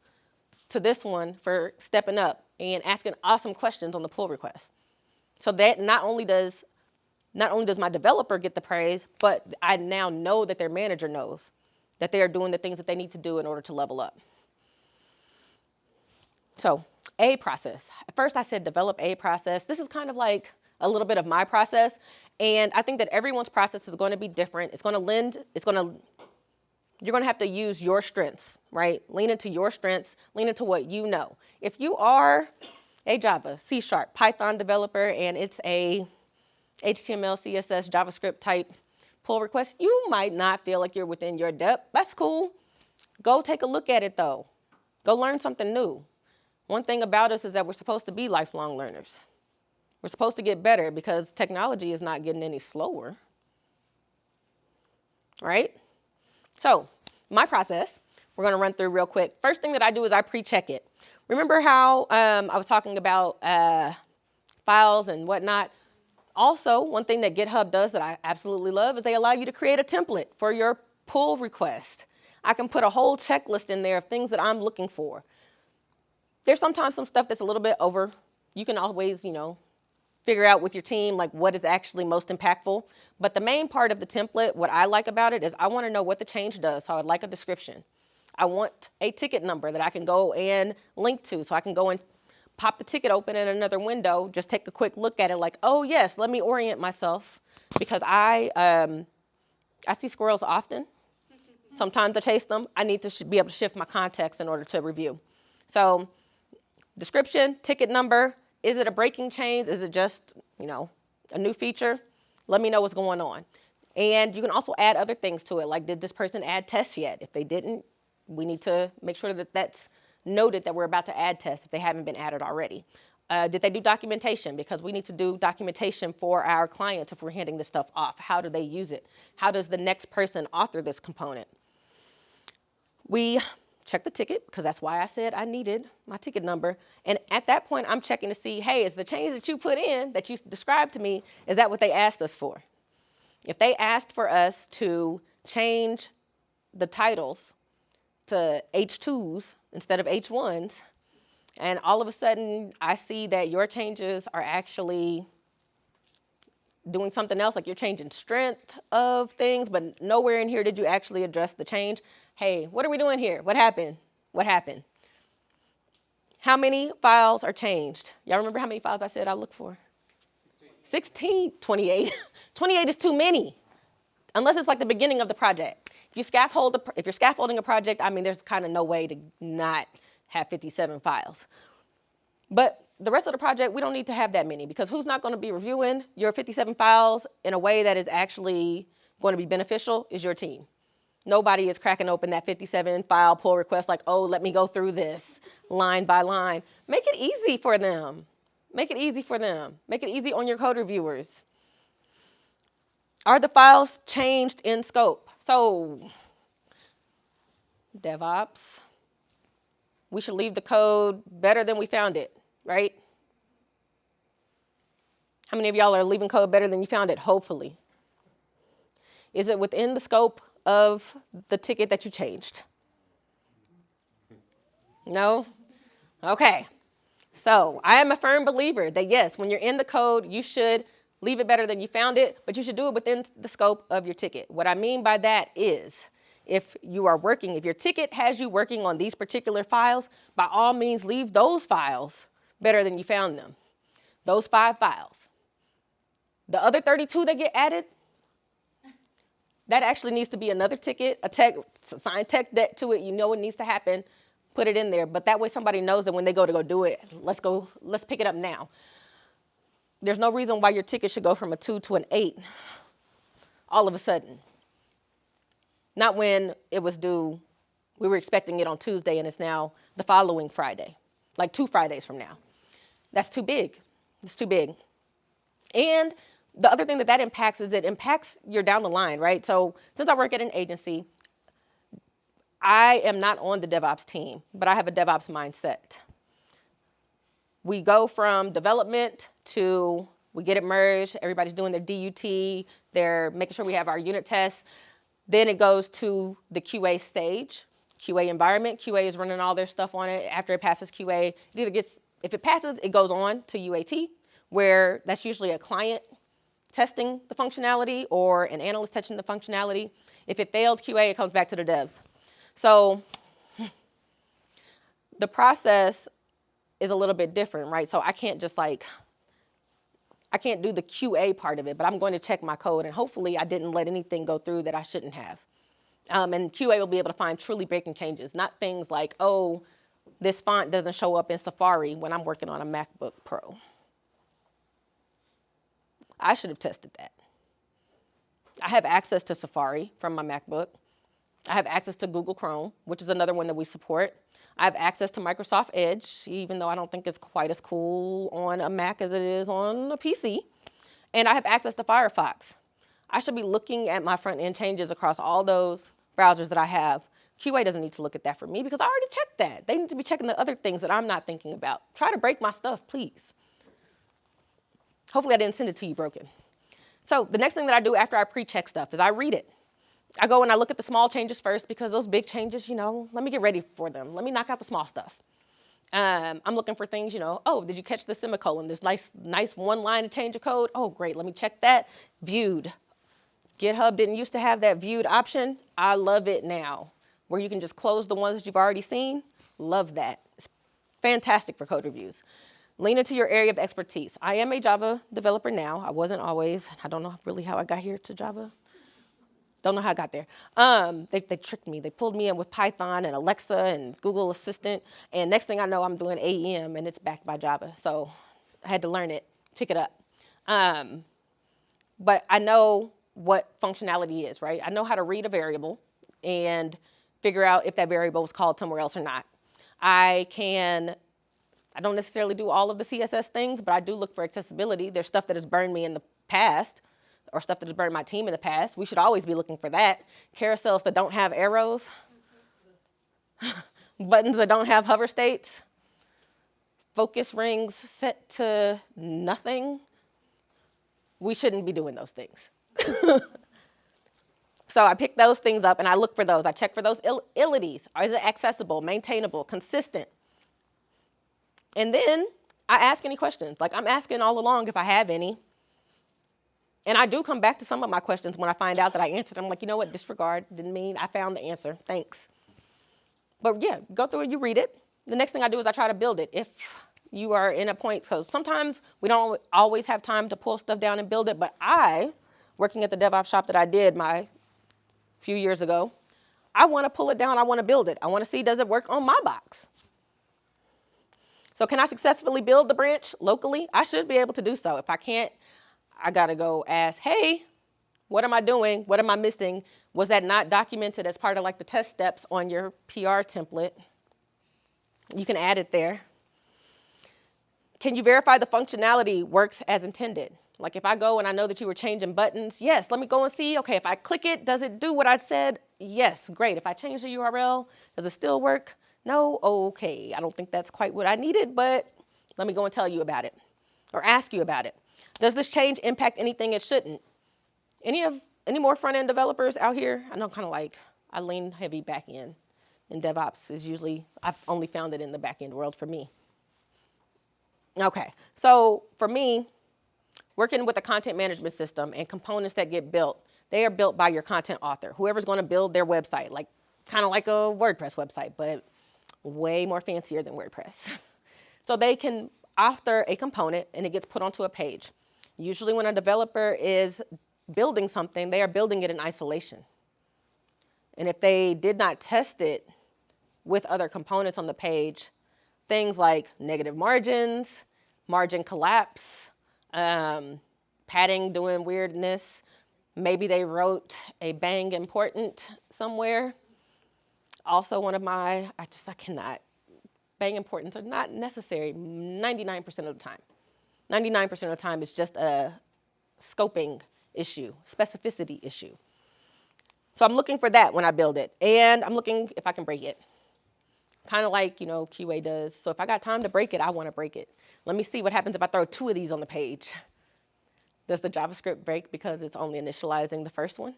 [SPEAKER 1] to this one for stepping up and asking awesome questions on the pull request. So that not only does my developer get the praise, but I now know that their manager knows that they are doing the things that they need to do in order to level up. So a process. At first I said develop a process. This is kind of like a little bit of my process. And I think that everyone's process is going to be different. You're going to have to use your strengths, right? Lean into your strengths, lean into what you know. If you are a Java, C#, Python developer, and it's a HTML, CSS, JavaScript type pull request, you might not feel like you're within your depth. That's cool. Go take a look at it though. Go learn something new. One thing about us is that we're supposed to be lifelong learners. We're supposed to get better because technology is not getting any slower, right? So my process, we're going to run through real quick. First thing that I do is I pre-check it. Remember how I was talking about files and whatnot? Also, one thing that GitHub does that I absolutely love is they allow you to create a template for your pull request. I can put a whole checklist in there of things that I'm looking for. There's sometimes some stuff that's a little bit over. You can always, figure out with your team like what is actually most impactful. But the main part of the template, what I like about it is I want to know what the change does. So I'd like a description. I want a ticket number that I can go and link to. So I can go and pop the ticket open in another window, just take a quick look at it like, oh yes, let me orient myself because I see squirrels often. Sometimes I chase them. I need to be able to shift my context in order to review. So description, ticket number, is it a breaking change? Is it just, a new feature? Let me know what's going on. And you can also add other things to it, like did this person add tests yet? If they didn't, we need to make sure that that's noted that we're about to add tests if they haven't been added already. Did they do documentation? Because we need to do documentation for our clients if we're handing this stuff off. How do they use it? How does the next person author this component? We check the ticket because that's why I said I needed my ticket number. And at that point, I'm checking to see, hey, is the change that you put in, that you described to me, is that what they asked us for? If they asked for us to change the titles to H2s instead of H1s, and all of a sudden I see that your changes are actually doing something else, like you're changing strength of things, but nowhere in here did you actually address the change. Hey, what are we doing here? What happened? What happened? How many files are changed? Y'all remember how many files I said I look for? 16, 28. 28 is too many, unless it's like the beginning of the project. If you're scaffolding a project, there's kind of no way to not have 57 files. But the rest of the project, we don't need to have that many because who's not going to be reviewing your 57 files in a way that is actually going to be beneficial is your team. Nobody is cracking open that 57 file pull request like, oh, let me go through this line by line. Make it easy for them. Make it easy for them. Make it easy on your code reviewers. Are the files changed in scope? So, DevOps, we should leave the code better than we found it, right? How many of y'all are leaving code better than you found it? Hopefully. Is it within the scope of the ticket that you changed? No? Okay. So I am a firm believer that yes, when you're in the code, you should leave it better than you found it, but you should do it within the scope of your ticket. What I mean by that is if you are working, if your ticket has you working on these particular files, by all means leave those files better than you found them. Those 5 files. The other 32 that get added, that actually needs to be another ticket, a tech, assign tech debt to it. You know it needs to happen. Put it in there. But that way somebody knows that when they go to go do it, let's pick it up now. There's no reason why your ticket should go from a 2 to an 8 all of a sudden. Not when it was due, we were expecting it on Tuesday and it's now the following Friday, like 2 Fridays from now. That's too big. It's too big. And the other thing that impacts is it impacts your down the line, right? So since I work at an agency, I am not on the DevOps team, but I have a DevOps mindset. We go from development to, we get it merged, everybody's doing their DUT, they're making sure we have our unit tests. Then it goes to the QA stage, QA environment. QA is running all their stuff on it. After it passes QA, it either gets, if it passes, it goes on to UAT, where that's usually a client testing the functionality or an analyst testing the functionality. If it failed QA, it comes back to the devs. So the process is a little bit different, right? So I can't just I can't do the QA part of it, but I'm going to check my code and hopefully I didn't let anything go through that I shouldn't have. And QA will be able to find truly breaking changes, not things like, oh, this font doesn't show up in Safari when I'm working on a MacBook Pro. I should have tested that. I have access to Safari from my MacBook. I have access to Google Chrome, which is another one that we support. I have access to Microsoft Edge, even though I don't think it's quite as cool on a Mac as it is on a PC. And I have access to Firefox. I should be looking at my front end changes across all those browsers that I have. QA doesn't need to look at that for me because I already checked that. They need to be checking the other things that I'm not thinking about. Try to break my stuff, please. Hopefully I didn't send it to you broken. So the next thing that I do after I pre-check stuff is I read it. I go and I look at the small changes first because those big changes, let me get ready for them. Let me knock out the small stuff. I'm looking for things, oh, did you catch the semicolon? This nice one line of change of code. Oh, great, let me check that. Viewed. GitHub didn't used to have that viewed option. I love it now, where you can just close the ones that you've already seen. Love that. It's fantastic for code reviews. Lean into your area of expertise. I am a Java developer now. I wasn't always. I don't know really how I got here to Java. Don't know how I got there. They tricked me. They pulled me in with Python and Alexa and Google Assistant. And next thing I know, I'm doing AEM and it's backed by Java. So I had to learn it, pick it up. But I know what functionality is, right? I know how to read a variable and figure out if that variable was called somewhere else or not. I don't necessarily do all of the CSS things, but I do look for accessibility. There's stuff that has burned me in the past or stuff that has burned my team in the past. We should always be looking for that. Carousels that don't have arrows, buttons that don't have hover states, focus rings set to nothing. We shouldn't be doing those things. So I pick those things up and I look for those. I check for those illities. Is it accessible, maintainable, consistent? And then I ask any questions. Like I'm asking all along if I have any. And I do come back to some of my questions when I find out that I answered. I'm like, you know what, disregard, didn't mean, I found the answer, thanks. But yeah, go through it, you read it. The next thing I do is I try to build it. If you are in a point, because sometimes we don't always have time to pull stuff down and build it, but working at the DevOps shop that I did my few years ago, I want to pull it down, I want to build it. I want to see, does it work on my box? So can I successfully build the branch locally? I should be able to do so. If I can't, I got to go ask, hey, what am I doing? What am I missing? Was that not documented as part of like the test steps on your PR template? You can add it there. Can you verify the functionality works as intended? Like if I go and I know that you were changing buttons, yes, let me go and see, okay, if I click it, does it do what I said? Yes, great. If I change the URL, does it still work? No, okay, I don't think that's quite what I needed, but let me go and tell you about it or ask you about it. Does this change impact anything it shouldn't? Any more front-end developers out here? I know kind of like I lean heavy back-end, and DevOps is usually, I've only found it in the back-end world for me. Okay, so for me, working with a content management system and components that get built, They are built by your content author, whoever's going to build their website, like kind of like a WordPress website, but way more fancier than WordPress. So they can author a component and it gets put onto a page. Usually when a developer is building something, they are building it in isolation. And if they did not test it with other components on the page, things like negative margins, margin collapse, padding doing weirdness, maybe they wrote a bang important somewhere. Also one of my, I cannot, bang importance are not necessary 99% of the time. 99% of the time is just a scoping issue, specificity issue. So I'm looking for that when I build it. And I'm looking if I can break it. Kind of like, QA does. So if I got time to break it, I want to break it. Let me see what happens if I throw 2 of these on the page. Does the JavaScript break because it's only initializing the first one?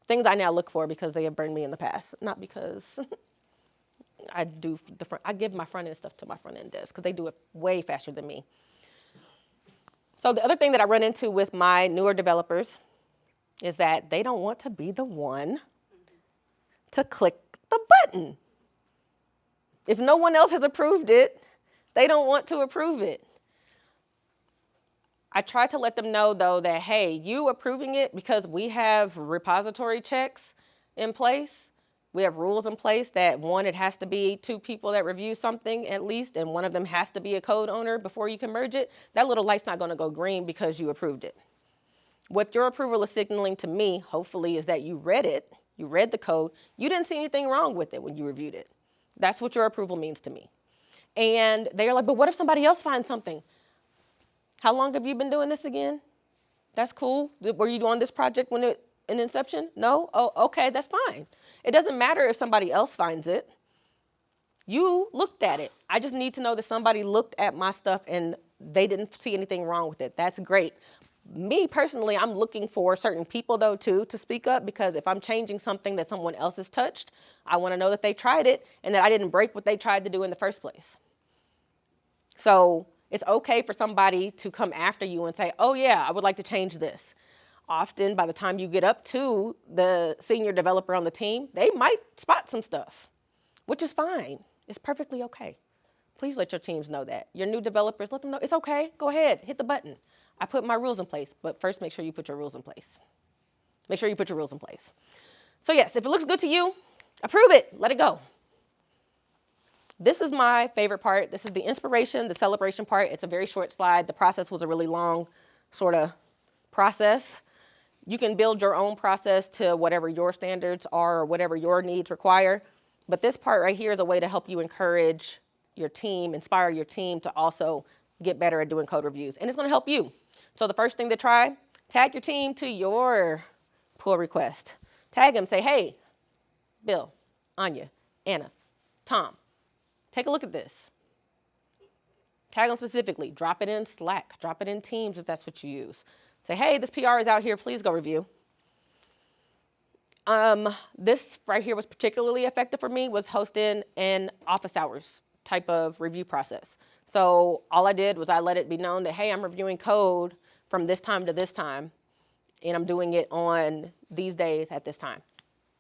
[SPEAKER 1] Things I now look for because they have burned me in the past, not because I give my front end stuff to my front end devs because they do it way faster than me. So the other thing that I run into with my newer developers is that they don't want to be the one to click the button. If no one else has approved it, they don't want to approve it. I try to let them know, though, that, hey, you approving it because we have repository checks in place. We have rules in place that, one, it has to be 2 people that review something at least, and one of them has to be a code owner before you can merge it. That little light's not going to go green because you approved it. What your approval is signaling to me, hopefully, is that you read it, you read the code, you didn't see anything wrong with it when you reviewed it. That's what your approval means to me. And they're like, but what if somebody else finds something? How long have you been doing this again? That's cool. Were you on this project when in inception? No? Oh, okay, that's fine. It doesn't matter if somebody else finds it. You looked at it. I just need to know that somebody looked at my stuff and they didn't see anything wrong with it. That's great. Me personally, I'm looking for certain people though too to speak up, because if I'm changing something that someone else has touched, I want to know that they tried it and that I didn't break what they tried to do in the first place. So it's okay for somebody to come after you and say, oh yeah, I would like to change this. Often by the time you get up to the senior developer on the team, they might spot some stuff, which is fine. It's perfectly okay. Please let your teams know that. Your new developers, let them know it's okay. Go ahead, hit the button. I put my rules in place, but first make sure you put your rules in place. Make sure you put your rules in place. So yes, if it looks good to you, approve it, let it go. This is my favorite part. This is the inspiration, the celebration part. It's a very short slide. The process was a really long sort of process. You can build your own process to whatever your standards are or whatever your needs require. But this part right here is a way to help you encourage your team, inspire your team to also get better at doing code reviews. And it's going to help you. So the first thing to try, tag your team to your pull request. Tag them, say, hey, Bill, Anya, Anna, Tom, take a look at this. Tag them specifically. Drop it in Slack. Drop it in Teams if that's what you use. Say, hey, this PR is out here. Please go review. This right here was particularly effective for me, was hosting an office hours type of review process. So all I did was I let it be known that, hey, I'm reviewing code from this time to this time, and I'm doing it on these days at this time.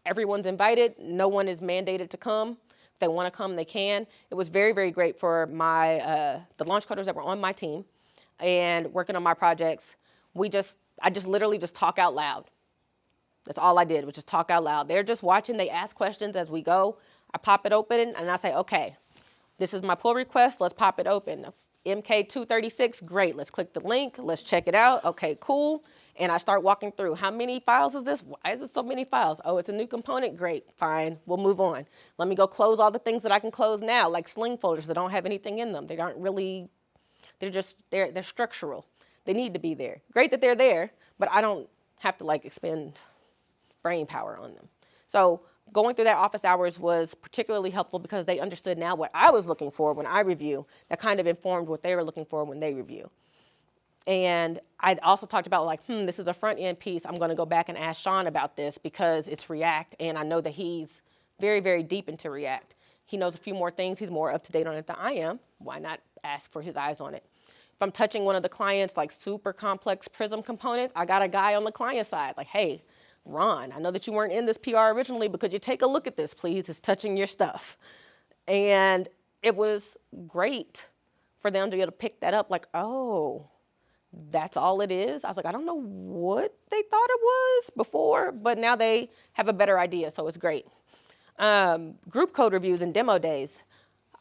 [SPEAKER 1] Everyone's invited. No one is mandated to come. If they want to come, they can. It was very, very great for my the launch coders that were on my team and working on my projects. I just literally just talk out loud. That's all I did was just talk out loud. They're just watching. They ask questions as we go. I pop it open and I say, okay, this is my pull request. Let's pop it open. MK236, great. Let's click the link. Let's check it out. Okay, cool. And I start walking through. How many files is this? Why is it so many files? Oh, it's a new component. Great, fine. We'll move on. Let me go close all the things that I can close now, like sling folders that don't have anything in them. They aren't really, they're structural. They need to be there. Great that they're there, but I don't have to expend brain power on them. So going through that office hours was particularly helpful because they understood now what I was looking for when I review. That kind of informed what they were looking for when they review. And I also talked about this is a front end piece. I'm going to go back and ask Sean about this because it's React, and I know that he's very, very deep into React. He knows a few more things. He's more up to date on it than I am. Why not ask for his eyes on it? If I'm touching one of the client's like super complex Prism components, I got a guy on the client side, like, hey, Ron, I know that you weren't in this PR originally, but could you take a look at this, please? It's touching your stuff. And it was great for them to be able to pick that up, like, oh, that's all it is. I was like, I don't know what they thought it was before, but now they have a better idea, so it's great. Group code reviews and demo days.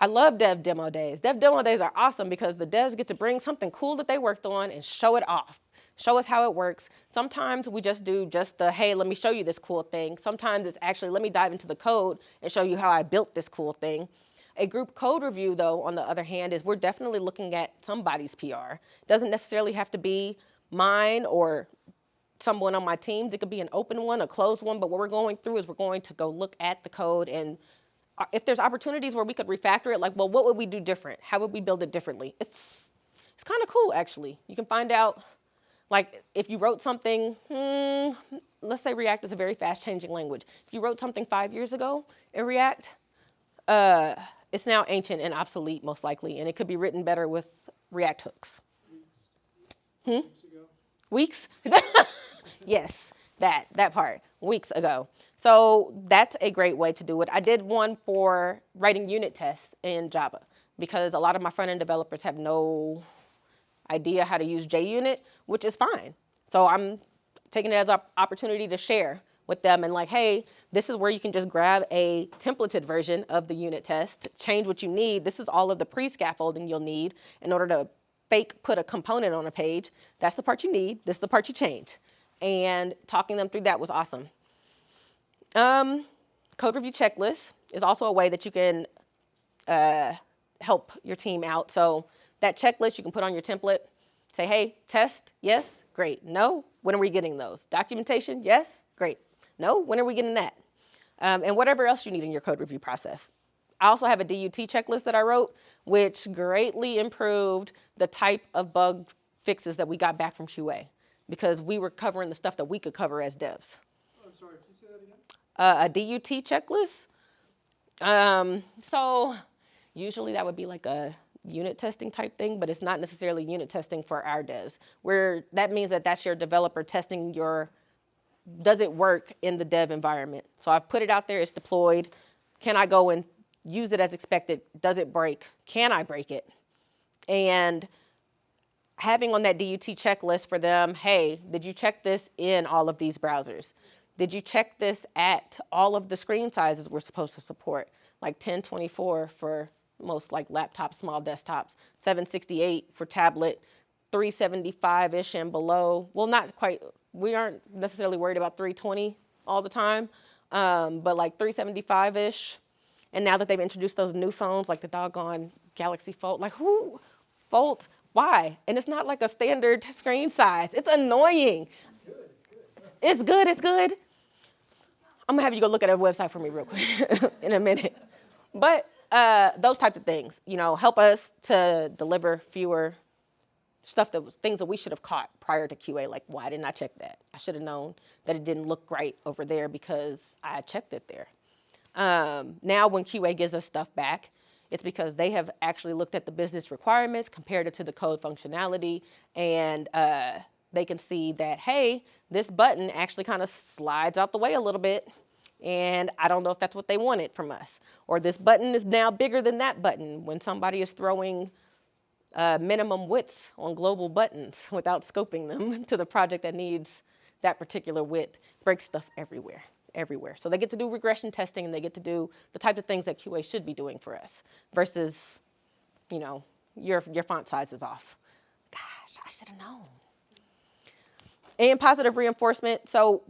[SPEAKER 1] I love dev demo days. Dev demo days are awesome because the devs get to bring something cool that they worked on and show it off. Show us how it works. Sometimes we just do just the, hey, let me show you this cool thing. Sometimes it's actually, let me dive into the code and show you how I built this cool thing. A group code review, though, on the other hand, is we're definitely looking at somebody's PR. It doesn't necessarily have to be mine or someone on my team. It could be an open one, a closed one, but what we're going through is we're going to go look at the code, and if there's opportunities where we could refactor it, like, well, what would we do different? How would we build it differently? It's kind of cool, actually. You can find out, like, if you wrote something, let's say React is a very fast-changing language. If you wrote something 5 years ago in React, it's now ancient and obsolete, most likely, and it could be written better with React hooks.
[SPEAKER 2] Weeks ago.
[SPEAKER 1] Weeks? Yes, that part, weeks ago. So that's a great way to do it. I did one for writing unit tests in Java because a lot of my front-end developers have no idea how to use JUnit, which is fine. So I'm taking it as an opportunity to share with them and like, hey, this is where you can just grab a templated version of the unit test, change what you need. This is all of the pre-scaffolding you'll need in order to fake put a component on a page. That's the part you need. This is the part you change. And talking them through that was awesome. Code review checklist is also a way that you can help your team out. So that checklist you can put on your template. Say, hey, test, yes, great. No, when are we getting those? Documentation, yes, great. No, when are we getting that? And whatever else you need in your code review process. I also have a DUT checklist that I wrote, which greatly improved the type of bug fixes that we got back from QA because we were covering the stuff that we could cover as devs.
[SPEAKER 2] Oh, I'm sorry, can you say that again?
[SPEAKER 1] A DUT checklist. So usually that would be like a unit testing type thing, but it's not necessarily unit testing for our devs. That means that that's your developer testing does it work in the dev environment? So I've put it out there, it's deployed. Can I go and use it as expected? Does it break? Can I break it? And having on that DUT checklist for them, hey, did you check this in all of these browsers? Did you check this at all of the screen sizes we're supposed to support? Like 1024 for most like laptops, small desktops, 768 for tablet, 375-ish and below. Well, not quite. We aren't necessarily worried about 320 all the time, but like 375-ish. And now that they've introduced those new phones, like the doggone Galaxy Fold, like who folds? Why? And it's not like a standard screen size. It's annoying. It's good. I'm gonna have you go look at our website for me real quick in a minute. But those types of things, help us to deliver fewer things that we should have caught prior to QA. Like, why didn't I check that? I should have known that it didn't look right over there because I checked it there. Now when QA gives us stuff back, it's because they have actually looked at the business requirements, compared it to the code functionality, and they can see that, hey, this button actually kind of slides out the way a little bit, and I don't know if that's what they wanted from us. Or this button is now bigger than that button when somebody is throwing minimum widths on global buttons without scoping them to the project that needs that particular width. Breaks stuff everywhere. So they get to do regression testing and they get to do the type of things that QA should be doing for us versus, your font size is off. Gosh, I should have known. And positive reinforcement. So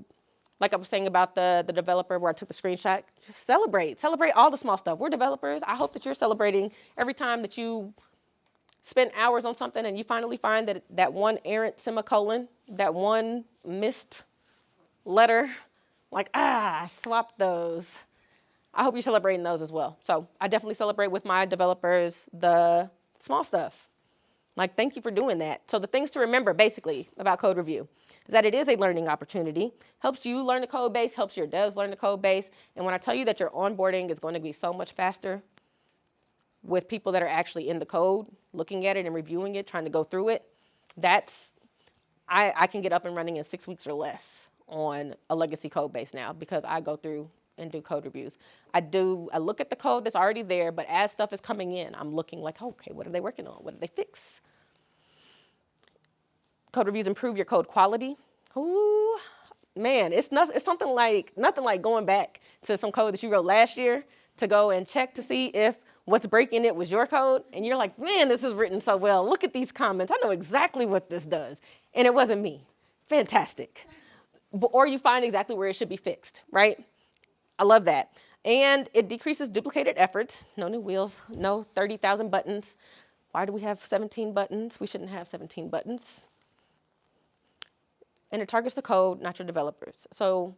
[SPEAKER 1] like I was saying about the developer where I took the screenshot, just celebrate all the small stuff. We're developers. I hope that you're celebrating every time that you spend hours on something and you finally find that one errant semicolon, that one missed letter, like, I swapped those. I hope you're celebrating those as well. So I definitely celebrate with my developers the small stuff. Like, thank you for doing that. So the things to remember basically about code review is that it is a learning opportunity, helps you learn the code base, helps your devs learn the code base. And when I tell you that your onboarding is going to be so much faster, with people that are actually in the code, looking at it and reviewing it, trying to go through it, I can get up and running in 6 weeks or less on a legacy code base now because I go through and do code reviews. I look at the code that's already there, but as stuff is coming in, I'm looking like, okay, what are they working on? What did they fix? Code reviews improve your code quality. Ooh, man, it's nothing like going back to some code that you wrote last year to go and check to see if what's breaking it was your code. And you're like, man, this is written so well. Look at these comments. I know exactly what this does. And it wasn't me. Fantastic. Or you find exactly where it should be fixed, right? I love that. And it decreases duplicated efforts. No new wheels, no 30,000 buttons. Why do we have 17 buttons? We shouldn't have 17 buttons. And it targets the code, not your developers. So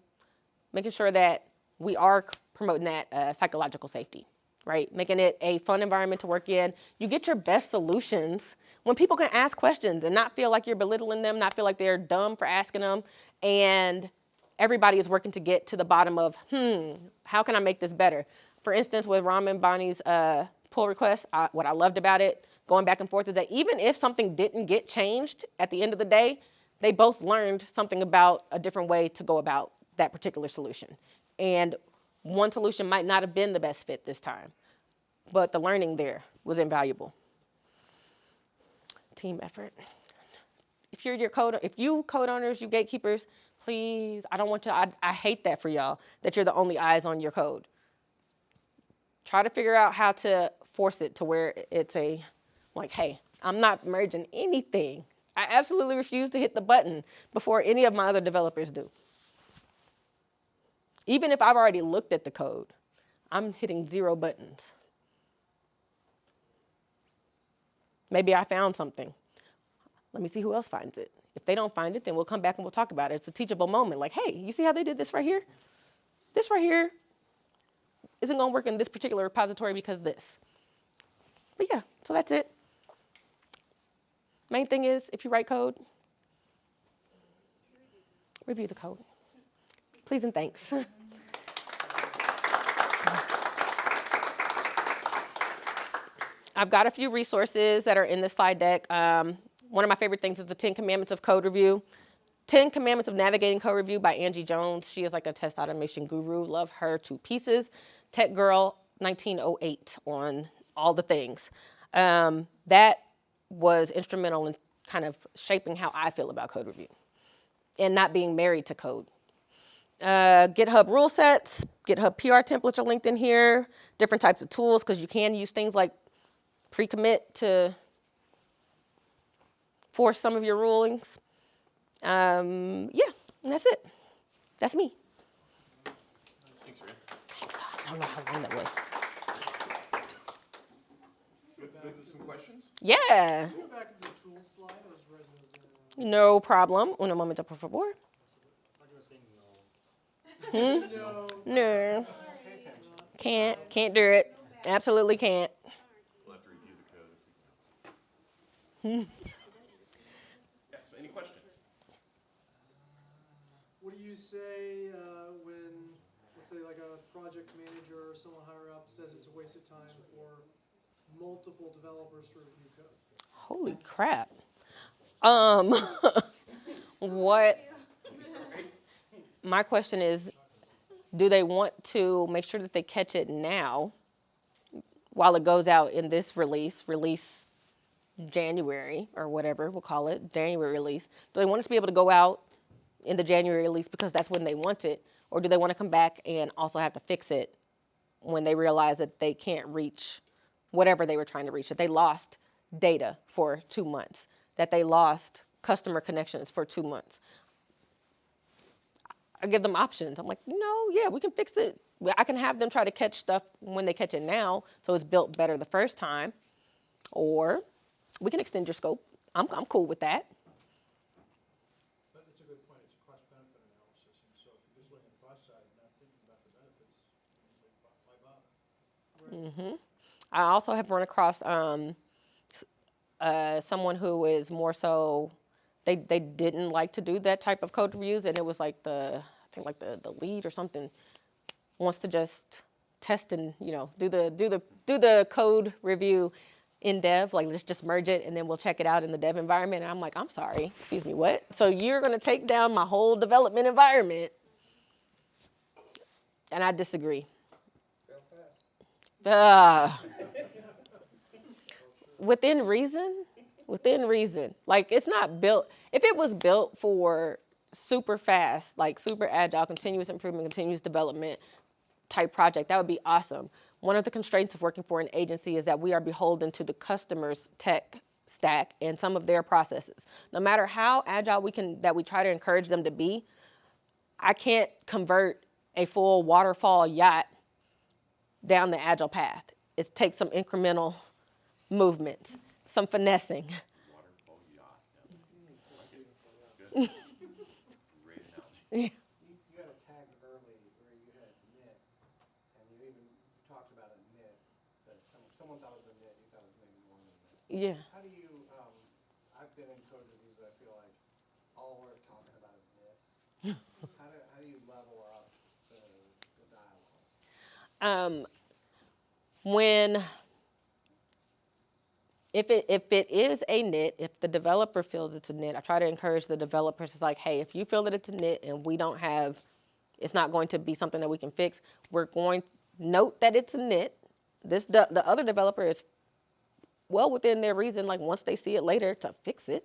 [SPEAKER 1] making sure that we are promoting that psychological safety, right? Making it a fun environment to work in. You get your best solutions when people can ask questions and not feel like you're belittling them, not feel like they're dumb for asking them. And everybody is working to get to the bottom of, how can I make this better? For instance, with Ram and Bonnie's pull request, what I loved about it, going back and forth, is that even if something didn't get changed at the end of the day, they both learned something about a different way to go about that particular solution. And one solution might not have been the best fit this time, but the learning there was invaluable. Team effort. If you code owners, you gatekeepers, please, I don't want you, I hate that for y'all, that you're the only eyes on your code. Try to figure out how to force it to where it's like, hey, I'm not merging anything. I absolutely refuse to hit the button before any of my other developers do. Even if I've already looked at the code, I'm hitting 0 buttons. Maybe I found something. Let me see who else finds it. If they don't find it, then we'll come back and we'll talk about it. It's a teachable moment. Like, hey, you see how they did this right here? This right here isn't going to work in this particular repository because this. But yeah, so that's it. Main thing is, if you write code, review the code. Please and thanks. I've got a few resources that are in the slide deck. One of my favorite things is the 10 Commandments of Code Review. 10 Commandments of Navigating Code Review by Angie Jones. She is like a test automation guru. Love her to pieces. Tech Girl 1908 on all the things. That was instrumental in kind of shaping how I feel about code review and not being married to code. GitHub rule sets, GitHub PR templates are linked in here, different types of tools, because you can use things like pre-commit to force some of your rulings. Yeah, and that's it. That's me.
[SPEAKER 6] Thanks, Rhia.
[SPEAKER 1] I don't know how long that was.
[SPEAKER 6] Good with some questions?
[SPEAKER 1] Yeah,
[SPEAKER 2] Go back to the tools slide. I was ready to.
[SPEAKER 1] no problem. Un momento, por favor.
[SPEAKER 3] What you were saying, no.
[SPEAKER 2] No.
[SPEAKER 1] No, can't do it. Absolutely can't.
[SPEAKER 6] We'll have to review the code. Yes, any questions?
[SPEAKER 2] What do you say when, let's say, like a project manager or someone higher up says it's a waste of time for multiple developers to review code?
[SPEAKER 1] Holy crap. What? My question is, do they want to make sure that they catch it now while it goes out in this release January or whatever we'll call it, January release? Do they want it to be able to go out in the January release because that's when they want it? Or do they want to come back and also have to fix it when they realize that they can't reach whatever they were trying to reach, that they lost data for 2 months, that they lost customer connections for 2 months? I give them options. I'm like, no, yeah, we can fix it. I can have them try to catch stuff when they catch it now, so it's built better the first time. Or we can extend your scope. I'm cool with that.
[SPEAKER 7] That's a good point. It's a cost-benefit analysis, and so if you're just looking at the cost side and not thinking about the benefits, why bother?
[SPEAKER 1] I also have run across someone who is more so, they didn't like to do that type of code reviews, and it was like the lead or something wants to just test and, do the code review in dev, like let's just merge it and then we'll check it out in the dev environment. And I'm like, I'm sorry, excuse me, what? So you're gonna take down my whole development environment? And I disagree. Within reason. Like it's not built, if it was built for super fast, like super agile, continuous improvement, continuous development type project, that would be awesome. One of the constraints of working for an agency is that we are beholden to the customer's tech stack and some of their processes. No matter how agile we try to encourage them to be, I can't convert a full waterfall yacht down the agile path. It takes some incremental movements, some finessing.
[SPEAKER 6] Waterfall yacht. Good. Great analogy.
[SPEAKER 7] You had a tag early where you had knit, and you even talked about a knit, that someone thought it was a knit, you thought it was maybe more than a knit.
[SPEAKER 1] Yeah.
[SPEAKER 7] How do you, I've been in code reviews that I feel like all we're talking about is knits. How do you level up the dialogue?
[SPEAKER 1] If it is a knit, if the developer feels it's a knit, I try to encourage the developers. It's like, hey, if you feel that it's a knit and it's not going to be something that we can fix, we're going to note that it's a knit. The other developer is well within their reason, like once they see it later, to fix it.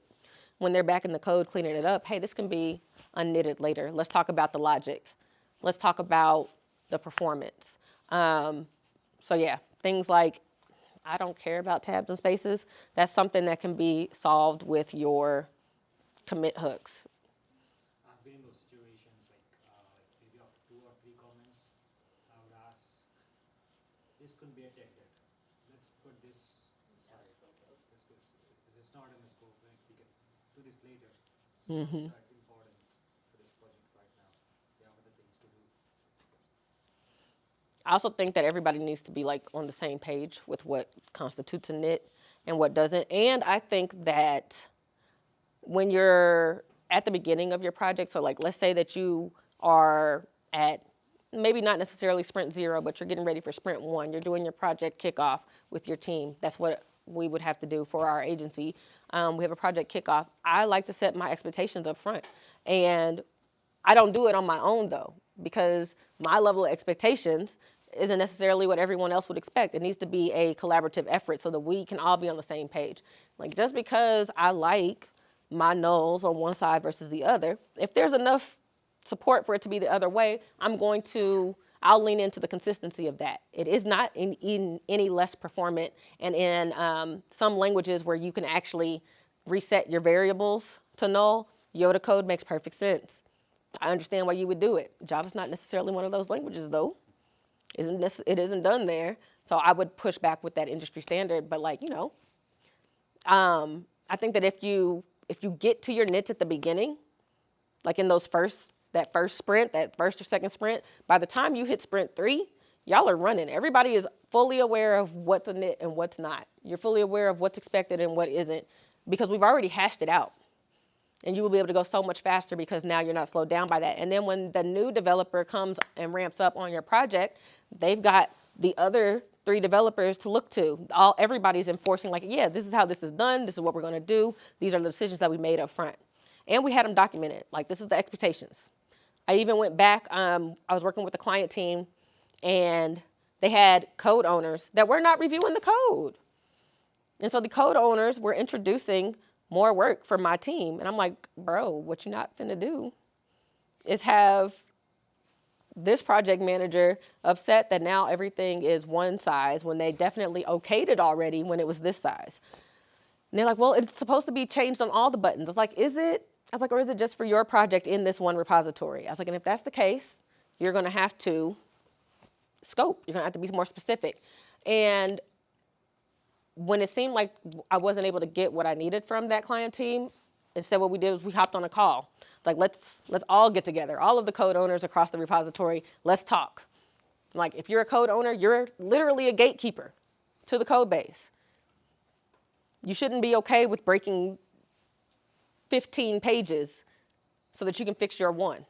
[SPEAKER 1] When they're back in the code cleaning it up, hey, this can be unknitted later. Let's talk about the logic. Let's talk about the performance. So yeah, things like, I don't care about tabs and spaces. That's something that can be solved with your commit hooks.
[SPEAKER 3] I've been in those situations like maybe of 2 or 3 comments. I would ask, this could be a tech debt. Let's put this aside. This is not in the scope. Right? We can do this later.
[SPEAKER 1] Mm-hmm.
[SPEAKER 3] It's important for this project right now. There are other things to do.
[SPEAKER 1] I also think that everybody needs to be like on the same page with what constitutes a knit and what doesn't. And I think that when you're at the beginning of your project, so like let's say that you are at maybe not necessarily sprint 0, but you're getting ready for sprint 1. You're doing your project kickoff with your team. That's what we would have to do for our agency. We have a project kickoff. I like to set my expectations up front. And I don't do it on my own though, because my level of expectations isn't necessarily what everyone else would expect. It needs to be a collaborative effort so that we can all be on the same page. Like just because I like my nulls on one side versus the other, if there's enough support for it to be the other way, I'll lean into the consistency of that. It is not in any less performant, and in some languages where you can actually reset your variables to null, Yoda code makes perfect sense. I understand why you would do it. Java's not necessarily one of those languages though. It isn't done there. So I would push back with that industry standard. But like, I think that if you get to your nits at the beginning, like in that first sprint, that first or second sprint, by the time you hit sprint 3, y'all are running. Everybody is fully aware of what's a nit and what's not. You're fully aware of what's expected and what isn't, because we've already hashed it out. And you will be able to go so much faster because now you're not slowed down by that. And then when the new developer comes and ramps up on your project, they've got the other 3 developers to look to. Everybody's enforcing like, yeah, this is how this is done. This is what we're going to do. These are the decisions that we made up front. And we had them documented. Like, this is the expectations. I even went back. I was working with the client team, and they had code owners that were not reviewing the code. And so the code owners were introducing more work for my team. And I'm like, bro, what you're not finna do is have this project manager upset that now everything is one size when they definitely okayed it already when it was this size. And they're like, well, it's supposed to be changed on all the buttons. I was like, is it? I was like, or is it just for your project in this one repository? I was like, and if that's the case, you're gonna have to scope. You're gonna have to be more specific. And when it seemed like I wasn't able to get what I needed from that client team, instead what we did was we hopped on a call. It's like, let's all get together. All of the code owners across the repository, let's talk. Like, if you're a code owner, you're literally a gatekeeper to the code base. You shouldn't be okay with breaking 15 pages so that you can fix your one.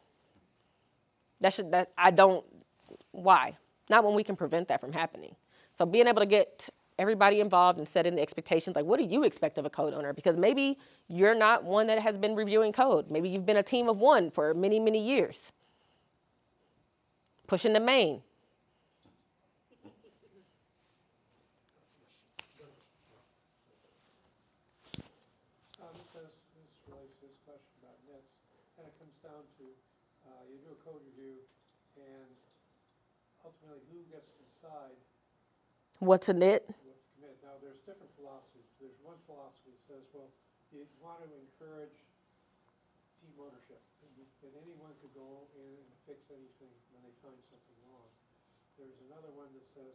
[SPEAKER 1] Why? not when we can prevent that from happening. So being able to get everybody involved and setting the expectations, like what do you expect of a code owner? Because maybe you're not one that has been reviewing code. Maybe you've been a team of one for many, many years. Pushing the main.
[SPEAKER 8] This relates to this question about nits, and it comes down to, you do a code review, and ultimately who gets to decide
[SPEAKER 1] What's a nit?
[SPEAKER 8] what to commit. Now, there's different philosophies. There's one philosophy that says, well, you want to encourage team ownership, and anyone could go in and fix anything when they find something wrong. There's another one that says,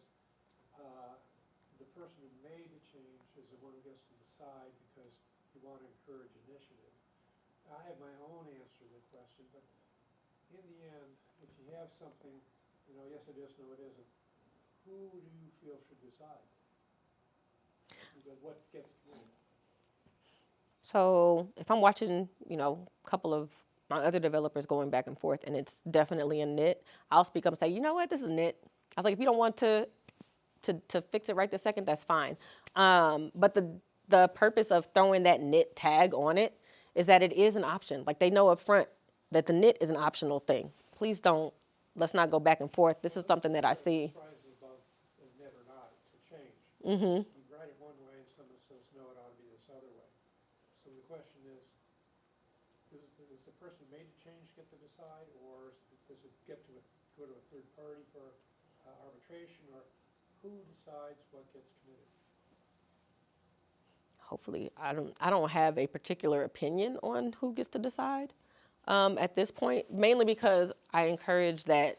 [SPEAKER 8] the person who made the change is the one who gets to decide because you want to encourage initiative. I have my own answer to the question, but in the end, if you have something, yes it is, no it isn't, who do you feel should decide? What gets committed?
[SPEAKER 1] So if I'm watching, a couple of my other developers going back and forth and it's definitely a nit, I'll speak up and say, you know what, this is a nit. I was like, if you don't want to fix it right this second, that's fine. But the purpose of throwing that nit tag on it is that it is an option. Like they know up front that the nit is an optional thing. Please let's not go back and forth. This is something that I see.
[SPEAKER 8] Surprises about a nit or not, it's a change.
[SPEAKER 1] Mm-hmm.
[SPEAKER 8] You write it one way and someone says, no, it ought to be this other way. So the question is does the person who made the change get to decide, or does it go to a third party for arbitration, or who decides what gets committed?
[SPEAKER 1] Hopefully, I don't have a particular opinion on who gets to decide at this point, mainly because I encourage that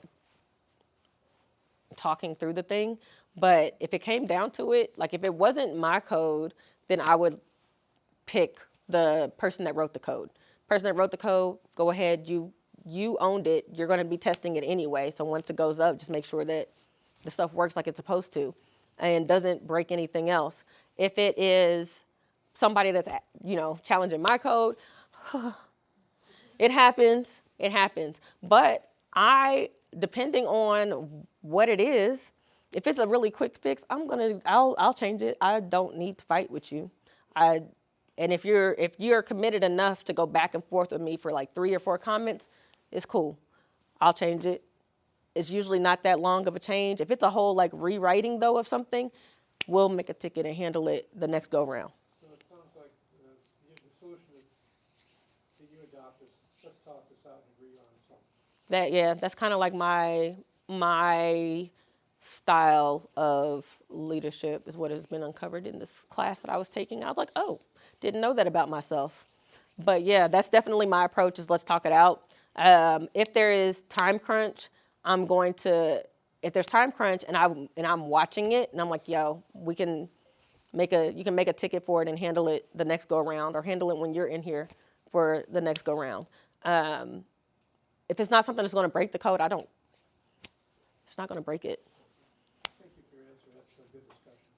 [SPEAKER 1] talking through the thing. But if it came down to it, like if it wasn't my code, then I would pick the person that wrote the code. Person that wrote the code, go ahead, you owned it. You're going to be testing it anyway. So once it goes up, just make sure that the stuff works like it's supposed to and doesn't break anything else. If it is somebody that's, challenging my code, it happens. But depending on what it is, if it's a really quick fix, I'll change it. I don't need to fight with you. And if you're committed enough to go back and forth with me for like 3 or 4 comments, it's cool. I'll change it. It's usually not that long of a change. If it's a whole like rewriting though of something, we'll make a ticket and handle it the next go round.
[SPEAKER 8] So it sounds like the solution that you adopt is let's talk this out and agree on something.
[SPEAKER 1] That's kind of like my style of leadership is what has been uncovered in this class that I was taking. I was like, oh, didn't know that about myself. But yeah, that's definitely my approach is let's talk it out. If there is time crunch, if there's time crunch and I'm watching it and I'm like, yo, you can make a ticket for it and handle it the next go around, or handle it when you're in here for the next go round. If it's not something that's going to break the code, it's not going to break it.
[SPEAKER 8] Thank you for your answer. That's a good discussion.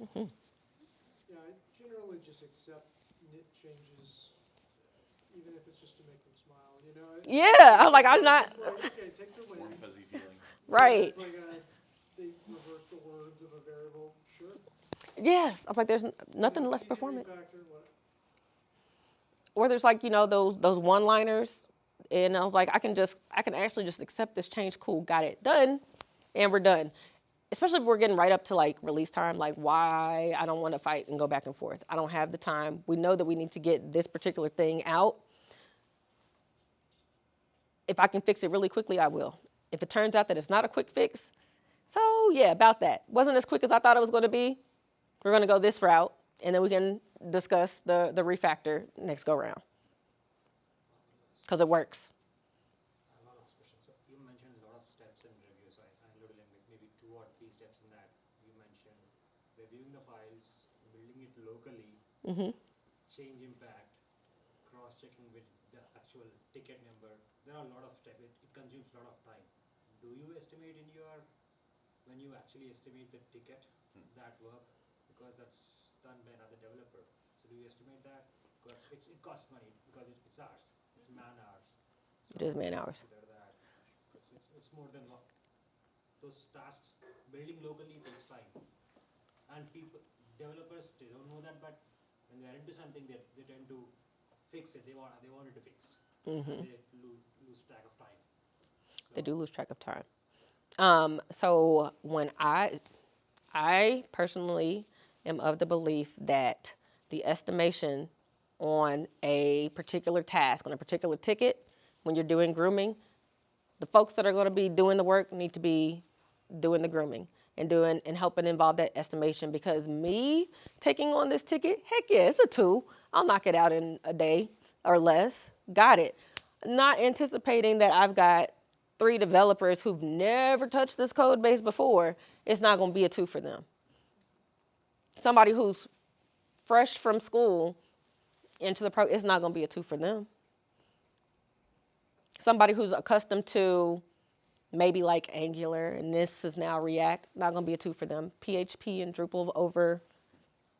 [SPEAKER 1] Mm-hmm.
[SPEAKER 2] Yeah, I generally just accept nit changes, even if it's just to make them smile,
[SPEAKER 1] Yeah, I'm like, I'm not.
[SPEAKER 2] It's like, okay, take the win.
[SPEAKER 6] Warm fuzzy feeling.
[SPEAKER 1] Right.
[SPEAKER 2] It's like they reverse the words of a variable, sure.
[SPEAKER 1] Yes. I was like, there's nothing less
[SPEAKER 2] Easy to
[SPEAKER 1] performant.
[SPEAKER 2] refactor, what-
[SPEAKER 1] Or there's like, those one-liners. And I was like, I can actually just accept this change. Cool, got it, done, and we're done. Especially if we're getting right up to like release time, like why I don't want to fight and go back and forth. I don't have the time. We know that we need to get this particular thing out. If I can fix it really quickly, I will. If it turns out that it's not a quick fix, so yeah, about that. Wasn't as quick as I thought it was going to be. We're going to go this route, and then we can discuss the refactor next go round. Because it works.
[SPEAKER 3] I have a last question. So you mentioned a lot of steps in review. So I included like maybe 2 or 3 steps in that. You mentioned reviewing the files, building it locally,
[SPEAKER 1] Mm-hmm.
[SPEAKER 3] change impact, cross-checking with the actual ticket number. There are a lot of steps. It consumes a lot of time. Do you estimate when you actually estimate the ticket, that work? Because that's done by another developer. So do you estimate that? Because it costs money because it's ours. It's man hours.
[SPEAKER 1] It is man hours.
[SPEAKER 3] Consider that. It's more than those tasks building locally takes time, and developers, they don't know that, but when they are into something, they tend to fix it. They want it to fixed. And they lose track of time.
[SPEAKER 1] They do lose track of time. So when I personally am of the belief that the estimation on a particular task, on a particular ticket, when you're doing grooming, the folks that are going to be doing the work need to be doing the grooming and helping involve that estimation, because me taking on this ticket, heck yeah, it's a 2. I'll knock it out in a day or less. Got it. Not anticipating that I've got 3 developers who've never touched this code base before, it's not going to be a 2 for them. Somebody who's fresh from school into the it's not going to be a 2 for them. Somebody who's accustomed to maybe like Angular and this is now React, not going to be a 2 for them. PHP and Drupal over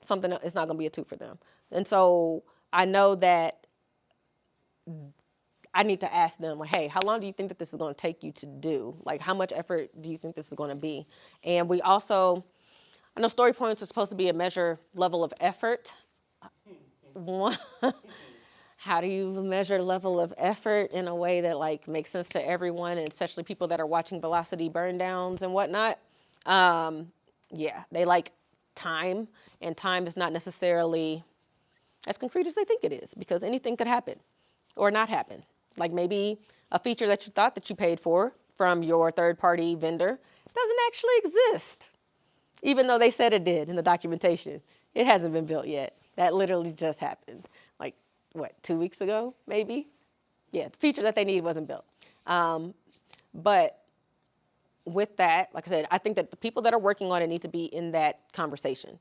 [SPEAKER 1] something else, it's not going to be a 2 for them. And so I know that I need to ask them, like, hey, how long do you think that this is going to take you to do? Like, how much effort do you think this is going to be? And we also, I know story points are supposed to be a measure level of effort. One, how do you measure level of effort in a way that like makes sense to everyone, and especially people that are watching velocity burn downs and whatnot? Yeah, they like time, and time is not necessarily as concrete as they think it is, because anything could happen or not happen. Like maybe a feature that you thought that you paid for from your third-party vendor doesn't actually exist, even though they said it did in the documentation. It hasn't been built yet. That literally just happened. Like, what, 2 weeks ago, maybe? Yeah, the feature that they need wasn't built. But with that, like I said, I think that the people that are working on it need to be in that conversation.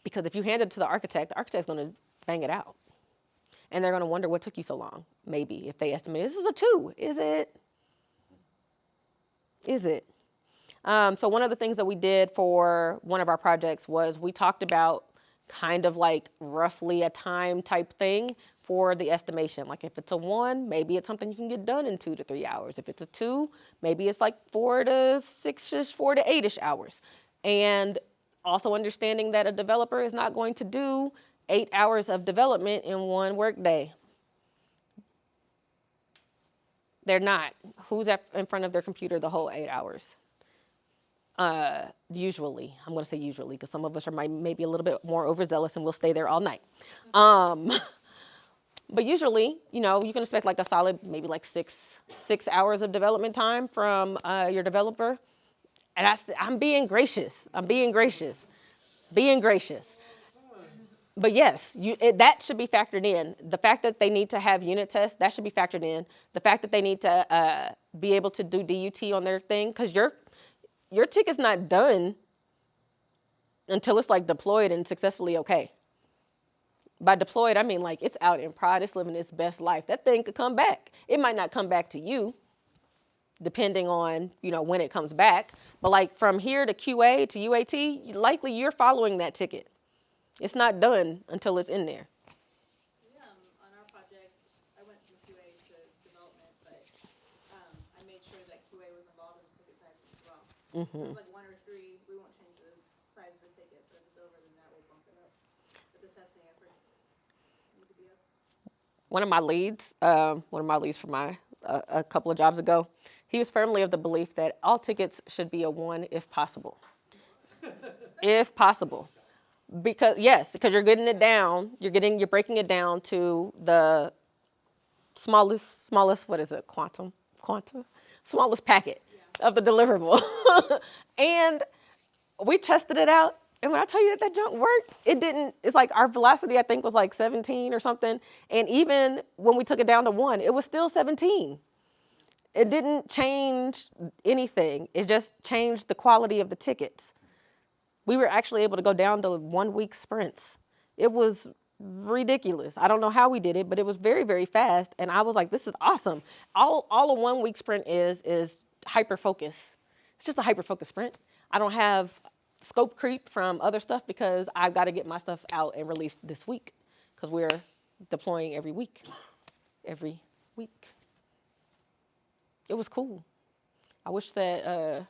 [SPEAKER 1] Because if you hand it to the architect's going to bang it out. And they're going to wonder what took you so long, maybe, if they estimate this is a 2. Is it? Is it? So one of the things that we did for one of our projects was we talked about kind of like roughly a time type thing for the estimation. Like if it's a 1, maybe it's something you can get done in 2 to 3 hours. If it's a 2, maybe it's like 4 to 6ish, 4 to 8ish hours. And also understanding that a developer is not going to do 8 hours of development in one workday. They're not. Who's in front of their computer the whole 8 hours? Usually, I'm going to say usually, because some of us are maybe a little bit more overzealous and we'll stay there all night. But usually, you know, you can expect like a solid, maybe like six hours of development time from your developer. And I'm being gracious. Being gracious. But yes, that should be factored in. The fact that they need to have unit tests, that should be factored in. The fact that they need to be able to do DUT on their thing, because your ticket's not done until it's like deployed and successfully okay. By deployed, I mean like it's out in prod, it's living its best life. That thing could come back. It might not come back to you, depending on, you know, when it comes back. But like from here to QA to UAT, likely you're following that ticket. It's not done until it's in there.
[SPEAKER 5] On our project, I went from QA to development, but I made sure that QA was involved in the ticket sizes as well. If it's like 1 or 3, we won't change the size of the ticket, but if it's over, then that will bump it up. But the testing efforts need to be up.
[SPEAKER 1] One of my leads from a couple of jobs ago, he was firmly of the belief that all tickets should be a 1 if possible. If possible. Because you're getting it down, you're breaking it down to the smallest, what is it, smallest packet of the deliverable. And we tested it out, and when I tell you that junk worked, it's like our velocity, I think, was like 17 or something, and even when we took it down to 1, it was still 17. It didn't change anything, it just changed the quality of the tickets. We were actually able to go down to 1 week sprints. It was ridiculous. I don't know how we did it, but it was very, very fast. And I was like, this is awesome. All a 1 week sprint is hyper focus. It's just a hyper focus sprint. I don't have scope creep from other stuff because I've got to get my stuff out and released this week because we're deploying every week. It was cool. I wish that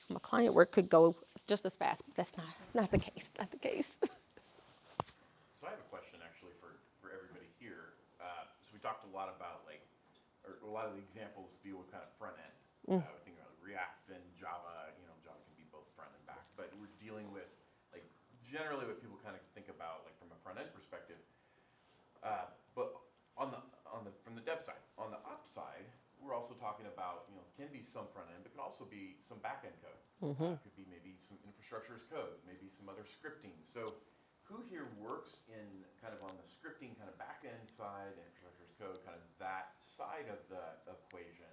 [SPEAKER 1] My client work could go just as fast, but that's not the case, not the case.
[SPEAKER 6] So I have a question actually for everybody here. So we talked a lot about or a lot of the examples deal with kind of front end. We think about React and Java. Java can be both front and back, but we're dealing with generally what people kind of think about from a front end perspective. But from the dev side, on the ops side, we're also talking about can be some front end, but can also be some back end code. Could be maybe some infrastructure as code, maybe some other scripting. So who here works in kind of on the scripting kind of back end side, infrastructure as code, kind of that side of the equation,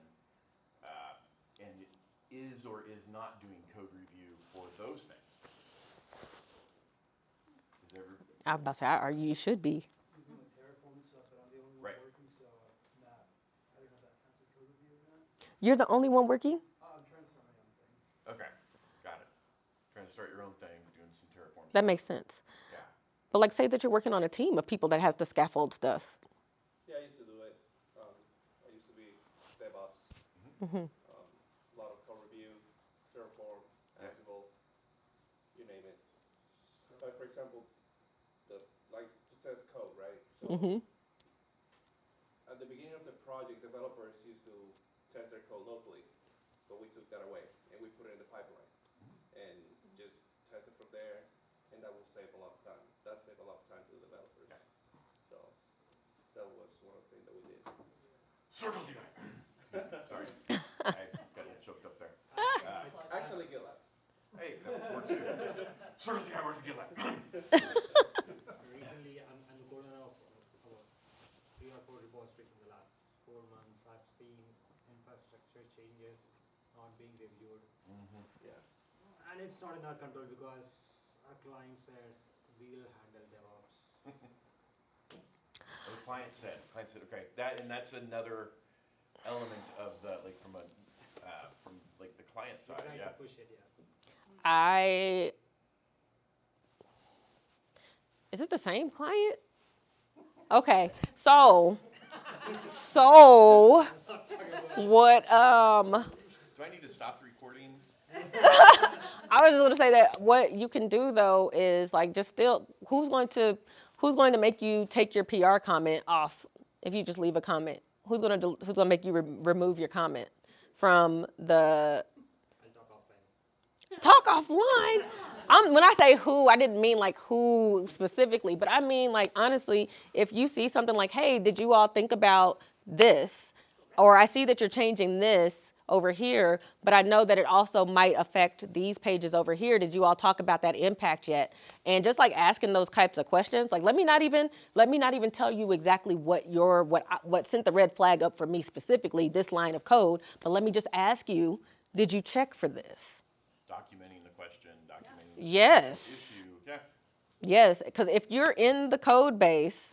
[SPEAKER 6] and is or is not doing code review for those things?
[SPEAKER 1] I was about to say, you should be.
[SPEAKER 2] Using the Terraform stuff, but I'm the only one
[SPEAKER 6] Right.
[SPEAKER 2] working, so not, I don't know if that counts as code review or not.
[SPEAKER 1] You're the only one working?
[SPEAKER 2] I'm trying to start my own thing.
[SPEAKER 6] Okay, got it. Trying to start your own thing, doing some Terraform
[SPEAKER 1] That
[SPEAKER 6] stuff.
[SPEAKER 1] makes sense.
[SPEAKER 6] Yeah.
[SPEAKER 1] But say that you're working on a team of people that has the scaffold stuff.
[SPEAKER 9] Yeah, I used to do it. I used to be DevOps.
[SPEAKER 1] Mm-hmm.
[SPEAKER 9] A lot of code review, Terraform,
[SPEAKER 6] Yeah.
[SPEAKER 9] Ansible, you name it. But for example, to test code, right? So
[SPEAKER 1] Mm-hmm.
[SPEAKER 9] at the beginning of the project, developers used to test their code locally, but we took that away and we put it in the pipeline and just test it from there, and that will save a lot of time. That saved a lot of time to the developers.
[SPEAKER 6] Yeah.
[SPEAKER 9] So that was one of the things that we did.
[SPEAKER 6] Circle the Sorry, I got a little choked up there.
[SPEAKER 9] Actually, GitLab.
[SPEAKER 6] Hey, that would work too. Circle the where's the GitLab?
[SPEAKER 3] Recently, I'm the coordinator of about 3 or 4 repositories in the last 4 months. I've seen infrastructure changes not being reviewed.
[SPEAKER 9] Yeah.
[SPEAKER 3] And it's not in our control because our client said we'll handle DevOps.
[SPEAKER 6] The client said, okay, that's another element of the from the client
[SPEAKER 3] We
[SPEAKER 6] side,
[SPEAKER 3] try
[SPEAKER 6] yeah.
[SPEAKER 3] to push it, yeah.
[SPEAKER 1] Is it the same client? Okay, so what,
[SPEAKER 6] Do I need to stop the recording?
[SPEAKER 1] I was just gonna say that what you can do though is just still, who's going to make you take your PR comment off if you just leave a comment? Who's gonna make you remove your comment from the
[SPEAKER 3] I'll talk offline.
[SPEAKER 1] talk offline? When I say who, I didn't mean who specifically, but I mean honestly, if you see something hey, did you all think about this? Or I see that you're changing this over here, but I know that it also might affect these pages over here. Did you all talk about that impact yet? And just asking those types of questions, let me not even tell you exactly what sent the red flag up for me specifically, this line of code, but let me just ask you, did you check for this?
[SPEAKER 6] Documenting the question, documenting the
[SPEAKER 1] Yes.
[SPEAKER 6] issue. Yeah.
[SPEAKER 1] Yes, because if you're in the code base,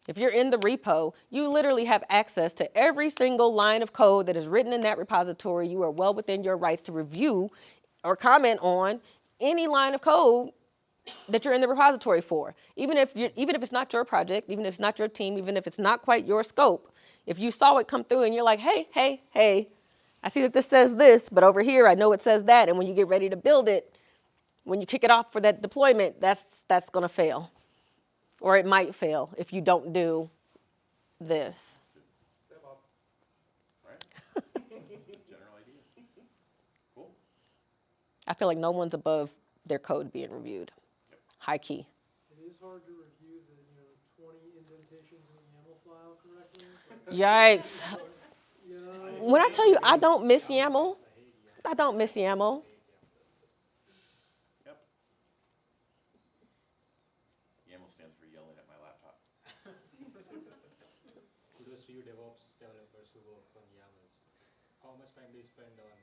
[SPEAKER 1] if you're in the repo, you literally have access to every single line of code that is written in that repository. You are well within your rights to review or comment on any line of code that you're in the repository for. Even if it's not your project, even if it's not your team, even if it's not quite your scope, if you saw it come through and you're like, hey, I see that this says this, but over here I know it says that, and when you get ready to build it, when you kick it off for that deployment, that's gonna fail. Or it might fail if you don't do this.
[SPEAKER 9] DevOps.
[SPEAKER 6] All right. General idea. Cool.
[SPEAKER 1] I feel like no one's above their code being reviewed.
[SPEAKER 6] Yep.
[SPEAKER 1] High key.
[SPEAKER 2] It is hard to review the 20 indentations in the YAML file correctly.
[SPEAKER 1] Yikes.
[SPEAKER 2] You know,
[SPEAKER 1] When I tell you I don't miss YAML, I don't miss YAML.
[SPEAKER 6] Yep. YAML stands for yelling at my laptop.
[SPEAKER 3] Kudos to you DevOps developers who work on YAMLs. How much time do you spend on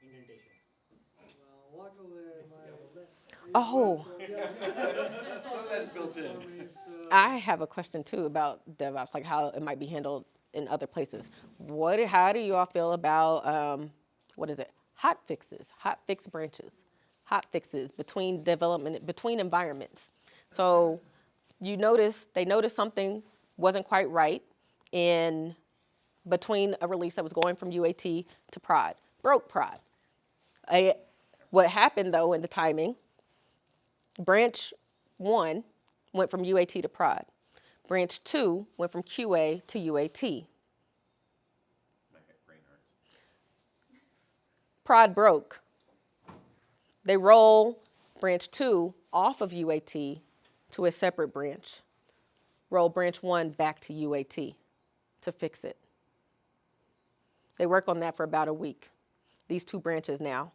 [SPEAKER 3] indentation?
[SPEAKER 2] well, luckily
[SPEAKER 1] Oh.
[SPEAKER 6] So that's built in.
[SPEAKER 1] I have a question too about DevOps, how it might be handled in other places. How do you all feel about, hot fix branches, hot fixes between environments? So they noticed something wasn't quite right in between a release that was going from UAT to prod, broke prod. What happened though in the timing, branch 1 went from UAT to prod. Branch 2 went from QA to UAT.
[SPEAKER 6] My brain hurts.
[SPEAKER 1] Prod broke. They roll branch 2 off of UAT to a separate branch. Roll branch 1 back to UAT to fix it. They work on that for about a week. These 2 branches now.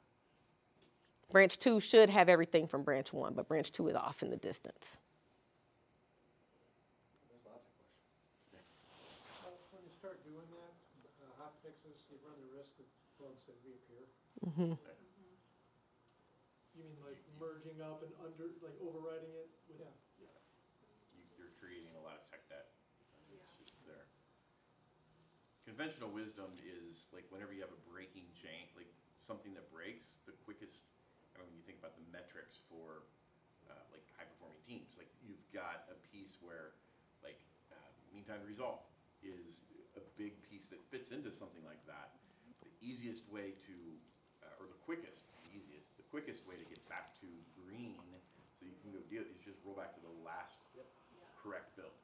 [SPEAKER 1] Branch 2 should have everything from branch 1, but branch 2 is off in the distance.
[SPEAKER 7] There's lots of questions.
[SPEAKER 8] Well, when you start doing that, hot fixes, you run the risk of bugs that reappear.
[SPEAKER 1] Mm-hmm.
[SPEAKER 2] You mean like merging up and like overriding it with?
[SPEAKER 8] Yeah.
[SPEAKER 6] You're creating a lot of tech debt. It's just there. Conventional wisdom is like whenever you have a breaking chain, like something that breaks, the quickest, when you think about the metrics for like high performing teams, like you've got a piece where like mean time to resolve is a big piece that fits into something like that. The easiest way to, or the quickest way to get back to green so you can go deal is just roll back to the last correct build.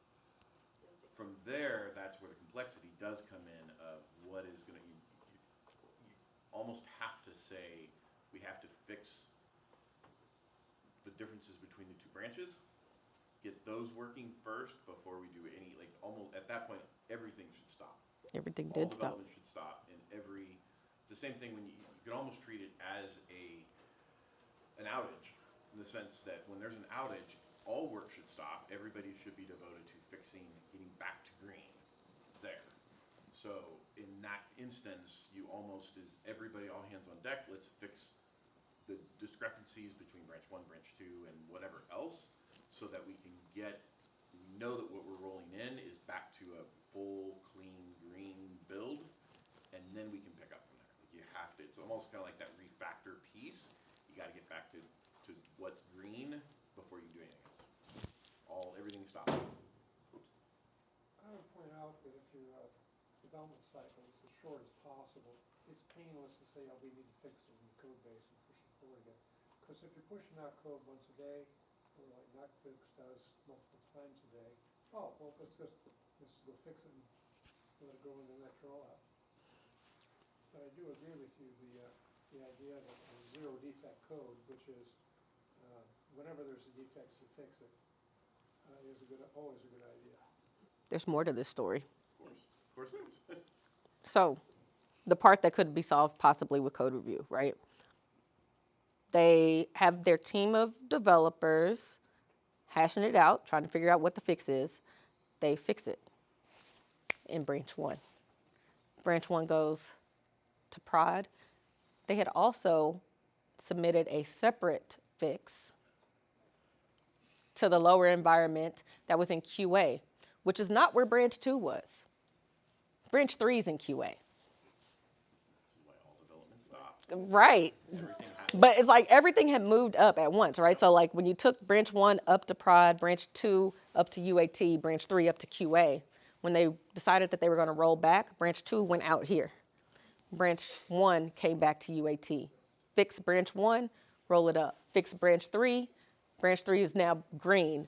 [SPEAKER 6] From there, that's where the complexity does come in of what is going to, you almost have to say, we have to fix the differences between the 2 branches, get those working first before we do any, like almost at that point, everything should stop.
[SPEAKER 1] Everything
[SPEAKER 6] All
[SPEAKER 1] did stop.
[SPEAKER 6] development should stop, and it's the same thing when you can almost treat it as an outage, in the sense that when there's an outage, all work should stop. Everybody should be devoted to fixing, getting back to green there. So in that instance, you almost is everybody all hands on deck. Let's fix the discrepancies between branch 1, branch 2, and whatever else, so that we know that what we're rolling in is back to a full, clean, green build, and then we can pick up from there. Like you have to. It's almost kind of like that refactor piece. You got to get back to what's green before you do anything else. Everything stops.
[SPEAKER 8] I would point out that if your development cycle is as short as possible, it's painless to say, oh, we need to fix it in the code base and push it forward again. Because if you're pushing out code once a day, or like NotFix does multiple times a day, oh, well, let's go fix it and let it go in the next rollout. But I do agree with you, the idea that zero defect code, which is whenever there's a defect, you fix it, is always a good idea.
[SPEAKER 1] There's more to this story.
[SPEAKER 6] Of course there is.
[SPEAKER 1] So, the part that could be solved possibly with code review, right? They have their team of developers hashing it out, trying to figure out what the fix is. They fix it in branch 1. Branch 1 goes to prod. They had also submitted a separate fix to the lower environment that was in QA, which is not where branch 2 was. Branch 3 is in QA.
[SPEAKER 6] Why all development stopped.
[SPEAKER 1] Right.
[SPEAKER 6] Everything happened.
[SPEAKER 1] But it's like everything had moved up at once, right? So like when you took branch 1 up to prod, branch 2 up to UAT, branch 3 up to QA, when they decided that they were going to roll back, branch 2 went out here. Branch 1 came back to UAT. Fix branch 1, roll it up. Fix branch 3 is now green.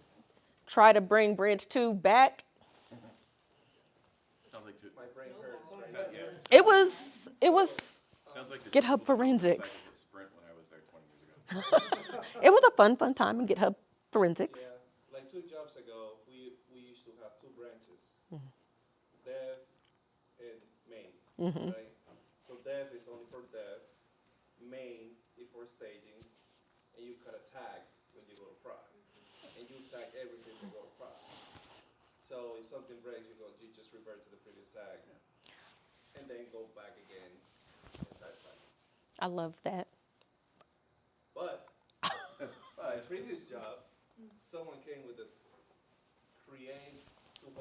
[SPEAKER 1] Try to bring branch 2 back.
[SPEAKER 6] Sounds like
[SPEAKER 9] My brain hurts.
[SPEAKER 1] It was
[SPEAKER 6] sounds like the
[SPEAKER 1] GitHub
[SPEAKER 6] typical
[SPEAKER 1] forensics.
[SPEAKER 6] cycle of Sprint when I was there 20 years ago.
[SPEAKER 1] It was a fun time in GitHub forensics.
[SPEAKER 9] Yeah, like 2 jobs ago, we used to have 2 branches, dev and main, right? So dev is only for dev, main is for staging, and you cut a tag when you go to prod, and you tag everything to go to prod. So if something breaks, you just revert to the previous tag, and then go back again, and that's like.
[SPEAKER 1] I love that.
[SPEAKER 9] But my previous job, someone came with a create 200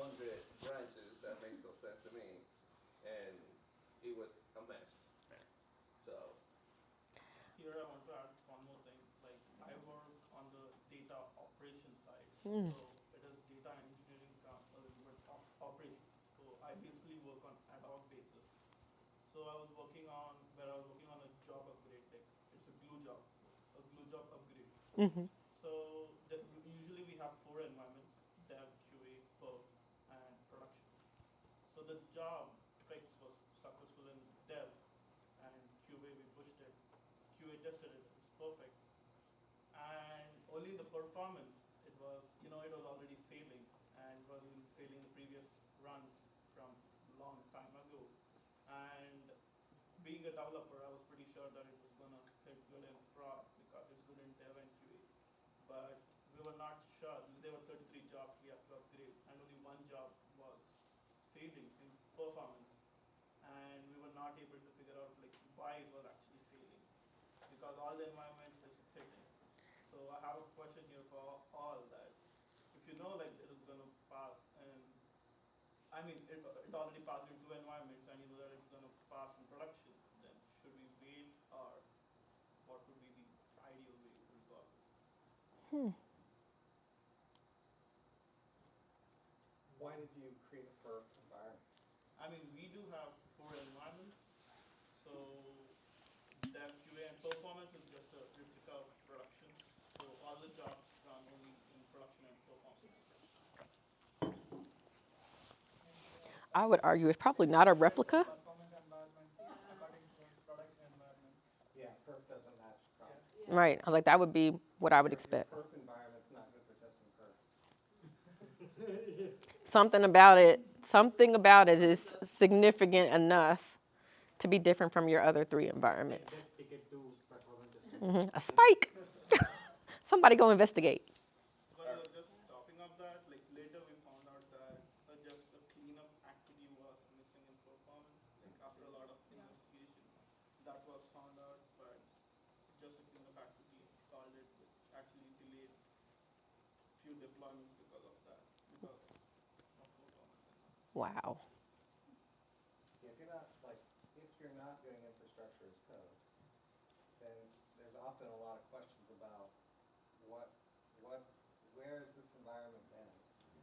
[SPEAKER 9] branches that makes no sense to me, and it was a mess. So
[SPEAKER 10] Here I want to add one more thing. Like I work on the data operation side, so it is data engineering with operation. So I basically work on ad hoc basis. So I was working on a job upgrade, like it's a glue job. on-job upgrade.
[SPEAKER 1] Mm-hmm.
[SPEAKER 10] So usually we have 4 environments: dev, QA, perf, and production. So the job fix was successful in dev, and QA we pushed it. QA tested it, it was perfect. And only in the performance, it was already failing, and it was even failing the previous runs from long time ago. And being a developer, I was pretty sure that it was gonna hit good in prod because it's good in dev and QA. But we were not sure. There were 33 jobs we had to upgrade, and only one job was failing in performance. And we were not able to figure out why it was actually failing, because all the environments is hitting. So I have a question here for all that if you know it is going to pass, and I mean it already passed in 2 environments, and you know that it's going to pass in production, then should we wait, or what would be the ideal way to resolve it?
[SPEAKER 11] Why did you create a perf environment?
[SPEAKER 10] I mean, we do have 4 environments. So dev, QA, and performance is just a replica of production. So all the jobs run only in production and performance.
[SPEAKER 1] I would argue it's probably not a replica.
[SPEAKER 4] Performance environment according to production environment.
[SPEAKER 11] Yeah, perf doesn't match prod.
[SPEAKER 1] Right. I was like, that would be what I would
[SPEAKER 11] Your
[SPEAKER 1] expect.
[SPEAKER 11] perf environment's not good for testing perf.
[SPEAKER 1] Something about it is significant enough to be different from your other 3 environments.
[SPEAKER 3] Ticket to performance testing.
[SPEAKER 1] A spike. Somebody go investigate.
[SPEAKER 10] But just topping up that, later we found out that just a cleanup activity was missing in performance. After a lot of investigation, that was found out, but just a cleanup activity solved it, which actually delayed few deployments because of that, because of performance.
[SPEAKER 1] Wow.
[SPEAKER 11] If you're not doing infrastructure as code, then there's often a lot of questions about where has this environment been?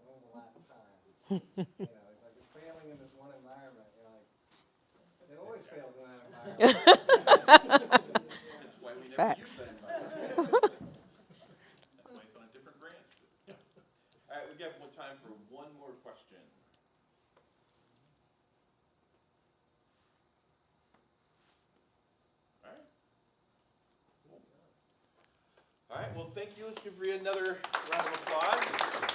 [SPEAKER 11] When was the last time? It's like it's failing in this one environment. You're like, it always fails in that environment.
[SPEAKER 6] That's why we never
[SPEAKER 1] Facts.
[SPEAKER 6] use that environment. That's why it's on a different branch. All right, we got more time for one more question. All right. Cool. All right, well, thank you. Let's give Rhia another round of applause.